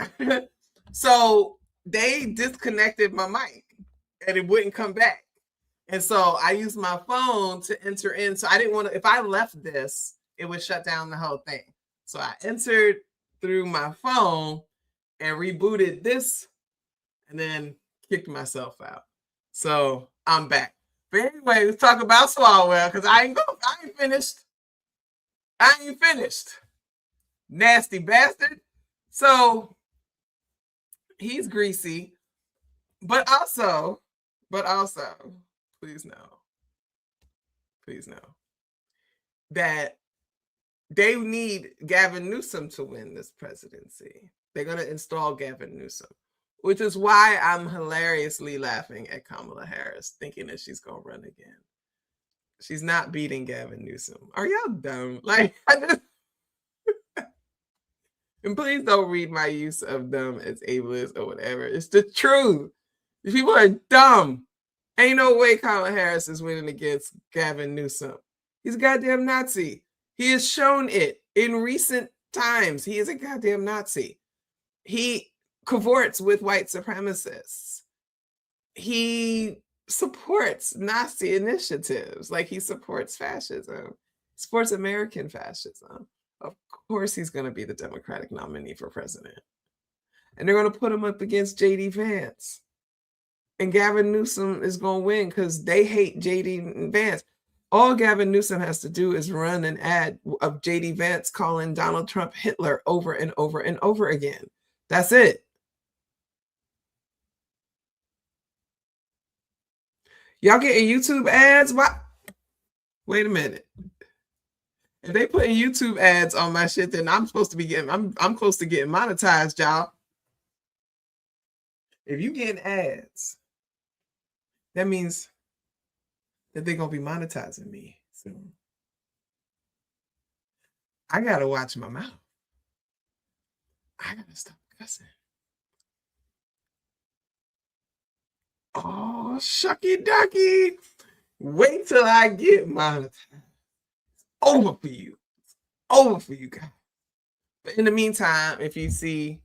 So they disconnected my mic and it wouldn't come back. And so I used my phone to enter in. So I didn't want to, if I left this, it would shut down the whole thing. So I entered through my phone and rebooted this and then kicked myself out. So I'm back. But anyway, let's talk about Swalwell because I ain't finished. I ain't finished. Nasty bastard. So he's greasy, but also, please know that they need Gavin Newsom to win this presidency. They're going to install Gavin Newsom, which is why I'm hilariously laughing at Kamala Harris, thinking that she's going to run again. She's not beating Gavin Newsom. Are y'all dumb? Like, and please don't read my use of dumb as ableist or whatever. It's the truth. These people are dumb. Ain't no way Kamala Harris is winning against Gavin Newsom. He's a goddamn Nazi. He has shown it in recent times. He is a goddamn Nazi. He cavorts with white supremacists. He supports Nazi initiatives. Like he supports fascism, supports American fascism. Of course he's going to be the Democratic nominee for president. And they're going to put him up against J.D. Vance. And Gavin Newsom is going to win because they hate J.D. Vance. All Gavin Newsom has to do is run an ad of J.D. Vance calling Donald Trump Hitler over and over and over again. That's it. Y'all getting YouTube ads? What? Wait a minute. If they putting YouTube ads on my shit, then I'm supposed to be getting, I'm close to getting monetized, y'all. If you getting ads, that means that they're going to be monetizing me soon. I got to watch my mouth. I got to stop cussing. Oh, shucky ducky. Wait till I get monetized. Over for you. Over for you guys. But in the meantime, if you see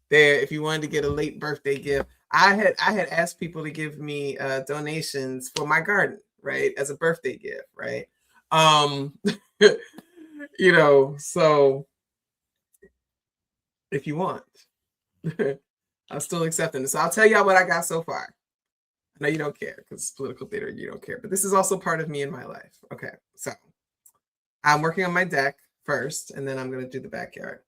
there, if you wanted to get a late birthday gift, I had asked people to give me donations for my garden, right? As a birthday gift, right? You know, so if you want, I'm still accepting this. So I'll tell y'all what I got so far. I know you don't care because it's political theater, you don't care, but this is also part of me in my life. Okay, so I'm working on my deck first, and then I'm going to do the backyard.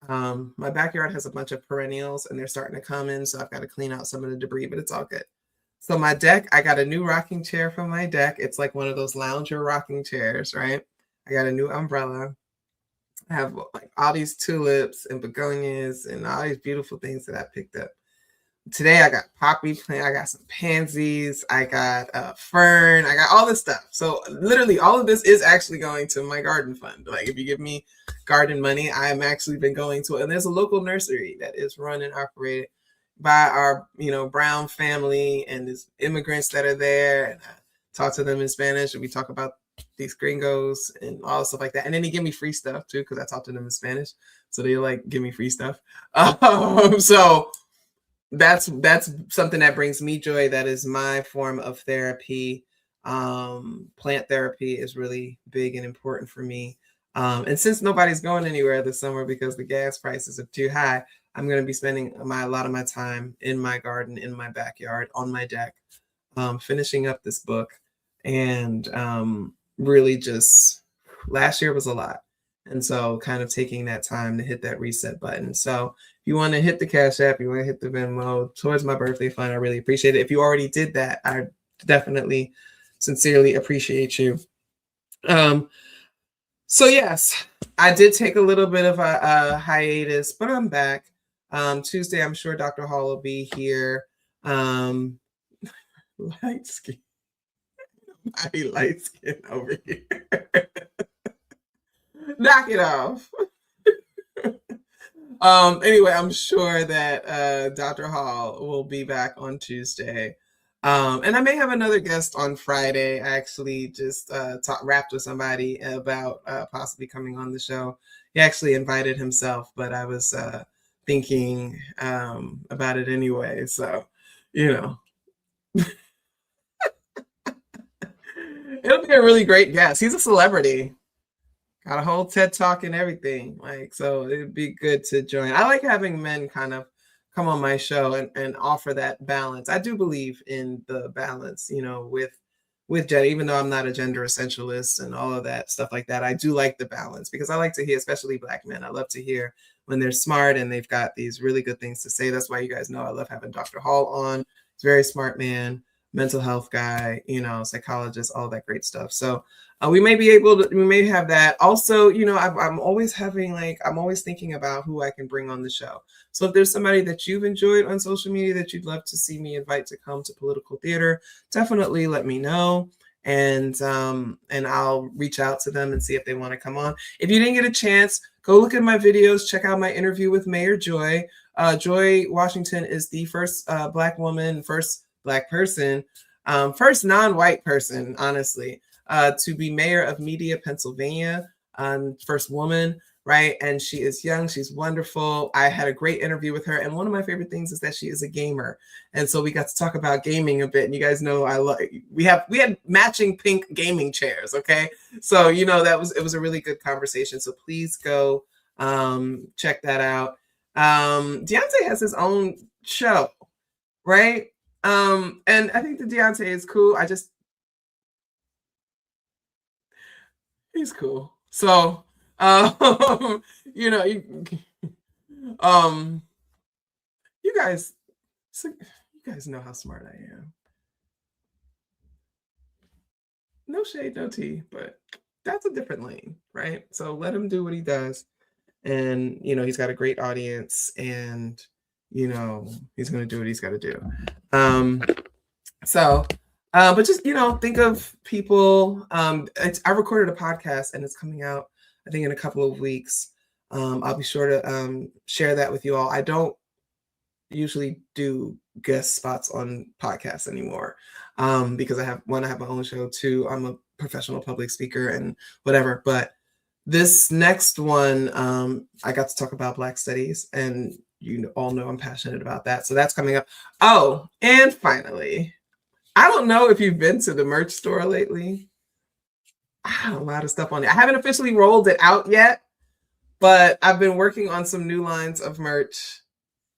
My backyard has a bunch of perennials, and they're starting to come in, so I've got to clean out some of the debris, but it's all good. So my deck, I got a new rocking chair for my deck. It's like one of those lounger rocking chairs, right? I got a new umbrella. I have like all these tulips and begonias and all these beautiful things that I picked up. Today I got poppy plant, I got some pansies, I got fern, I got all this stuff. So literally all of this is actually going to my garden fund. Like if you give me garden money, I'm actually been going to it. And there's a local nursery that is run and operated by our, Brown family, and there's immigrants that are there. And I talk to them in Spanish, and we talk about these gringos and all stuff like that. And then they give me free stuff too, because I talk to them in Spanish. So they like give me free stuff. So that's something that brings me joy. That is my form of therapy. Plant therapy is really big and important for me. And since nobody's going anywhere this summer because the gas prices are too high, I'm going to be spending a lot of my time in my garden, in my backyard, on my deck, finishing up this book. And really just, last year was a lot. And so kind of taking that time to hit that reset button. So if you want to hit the Cash App, you want to hit the Venmo towards my birthday fund, I really appreciate it. If you already did that, I definitely sincerely appreciate you. So yes, I did take a little bit of a hiatus, but I'm back. Tuesday, I'm sure Dr. Hall will be here. Light skin. I light skin over here. Knock it off. Anyway, I'm sure that Dr. Hall will be back on Tuesday. And I may have another guest on Friday. I actually just rapped with somebody about possibly coming on the show. He actually invited himself, but I was thinking about it anyway. So, you know. It'll be a really great guest. He's a celebrity. Got a whole TED Talk and everything. Like, so it'd be good to join. I like having men kind of come on my show and offer that balance. I do believe in the balance, you know, with gender, even though I'm not a gender essentialist and all of that stuff like that. I do like the balance because I like to hear, especially Black men. I love to hear when they're smart and they've got these really good things to say. That's why you guys know I love having Dr. Hall on. He's a very smart man, mental health guy, you know, psychologist, all that great stuff. So we may be able to, we may have that. Also, you know, I'm always having I'm always thinking about who I can bring on the show. So if there's somebody that you've enjoyed on social media that you'd love to see me invite to come to Political Theater, definitely let me know. And I'll reach out to them and see if they want to come on. If you didn't get a chance, go look at my videos, check out my interview with Mayor Joy. Joy Washington is the first Black woman, first Black person, first non-white person, honestly, to be mayor of Media, Pennsylvania, first woman, right? And she is young, she's wonderful. I had a great interview with her, and one of my favorite things is that she is a gamer. And so we got to talk about gaming a bit, and you guys know I love, we had matching pink gaming chairs, okay? So, you know, it was a really good conversation. So please go check that out. Deontay has his own show, right? And I think that Deontay is cool. He's cool. So, you know, you guys know how smart I am. No shade, no tea, but that's a different lane, right? So let him do what he does. And, you know, he's got a great audience and, you know, he's going to do what he's got to do. But just, you know, think of people. I recorded a podcast and it's coming out, I think, in a couple of weeks. I'll be sure to share that with you all. I don't usually do guest spots on podcasts anymore because I have my own show. Two, I'm a professional public speaker and whatever. But this next one, I got to talk about Black studies, and you all know I'm passionate about that. So that's coming up. Oh, and finally, I don't know if you've been to the merch store lately. I have a lot of stuff on it. I haven't officially rolled it out yet, but I've been working on some new lines of merch.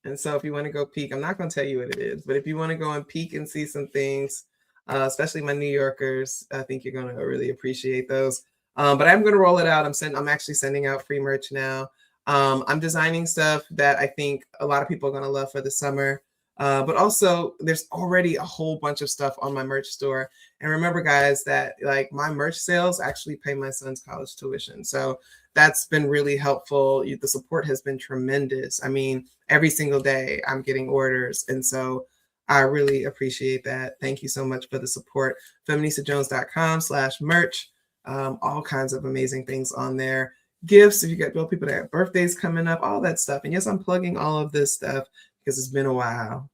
And so if you want to go peek, I'm not going to tell you what it is, but if you want to go and peek and see some things, especially my New Yorkers, I think you're going to really appreciate those. But I'm going to roll it out. I'm actually sending out free merch now. I'm designing stuff that I think a lot of people are going to love for the summer. But also there's already a whole bunch of stuff on my merch store. And remember, guys, that like my merch sales actually pay my son's college tuition. So that's been really helpful. The support has been tremendous. I mean, every single day I'm getting orders. And so I really appreciate that. Thank you so much for the support. FeministaJones.com/merch. All kinds of amazing things on there. Gifts, if you got people that have birthdays coming up, all that stuff. And yes, I'm plugging all of this stuff because it's been a while.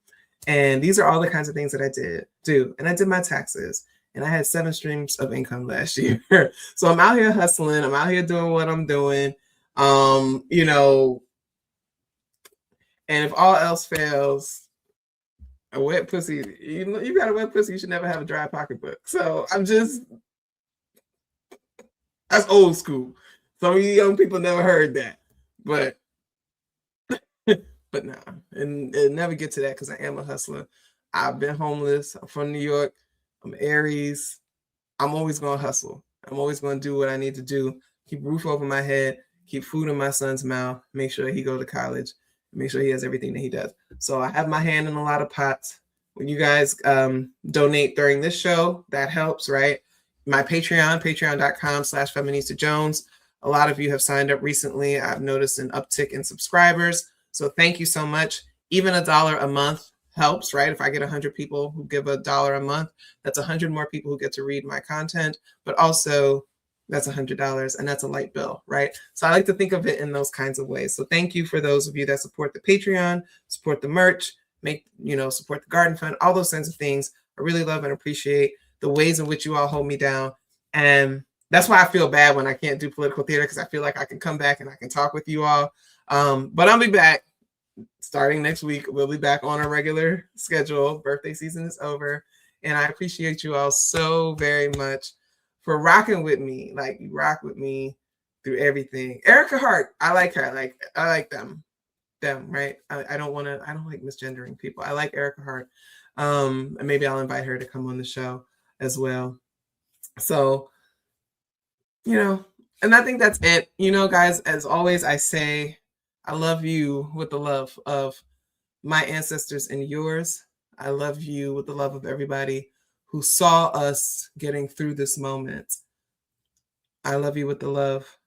And these are all the kinds of things that I do. And I did my taxes. And I had 7 streams of income last year. So I'm out here hustling. I'm out here doing what I'm doing. You know, and if all else fails, a wet pussy, you got a wet pussy, you should never have a dry pocketbook. So that's old school. Some of you young people never heard that. But nah, and never get to that because I am a hustler. I've been homeless. I'm from New York. I'm Aries. I'm always going to hustle. I'm always going to do what I need to do. Keep a roof over my head, keep food in my son's mouth, make sure he go to college, make sure he has everything that he does. So I have my hand in a lot of pots. When you guys donate during this show, that helps, right? My Patreon, patreon.com/FeministaJones. A lot of you have signed up recently. I've noticed an uptick in subscribers. So thank you so much. Even $1 a month helps, right? If I get 100 people who give $1 a month, that's 100 more people who get to read my content, but also that's $100 and that's a light bill, right? So I like to think of it in those kinds of ways. So thank you for those of you that support the Patreon, support the merch, support the garden fund, all those kinds of things. I really love and appreciate the ways in which you all hold me down. And that's why I feel bad when I can't do political theater, because I feel like I can come back and I can talk with you all. But I'll be back starting next week. We'll be back on a regular schedule. Birthday season is over. And I appreciate you all so very much for rocking with me. Like, you rock with me through everything. Erica Hart, I like her. I like them, right? I don't like misgendering people. I like Erica Hart. And maybe I'll invite her to come on the show as well. So, and I think that's it. Guys, as always, I say, I love you with the love of my ancestors and yours. I love you with the love of everybody who saw us getting through this moment. I love you with the love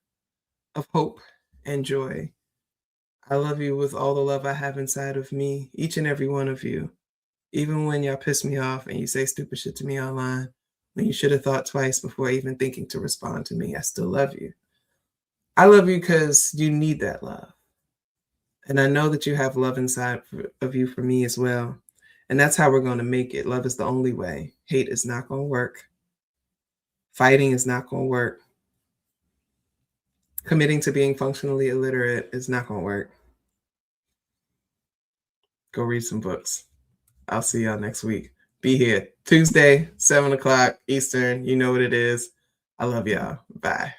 of hope and joy. I love you with all the love I have inside of me, each and every one of you. Even when y'all piss me off and you say stupid shit to me online, when you should have thought twice before even thinking to respond to me, I still love you. I love you because you need that love. And I know that you have love inside of you for me as well. And that's how we're going to make it. Love is the only way. Hate is not going to work. Fighting is not going to work. Committing to being functionally illiterate is not going to work. Go read some books. I'll see y'all next week. Be here Tuesday, 7 o'clock Eastern. You know what it is. I love y'all. Bye.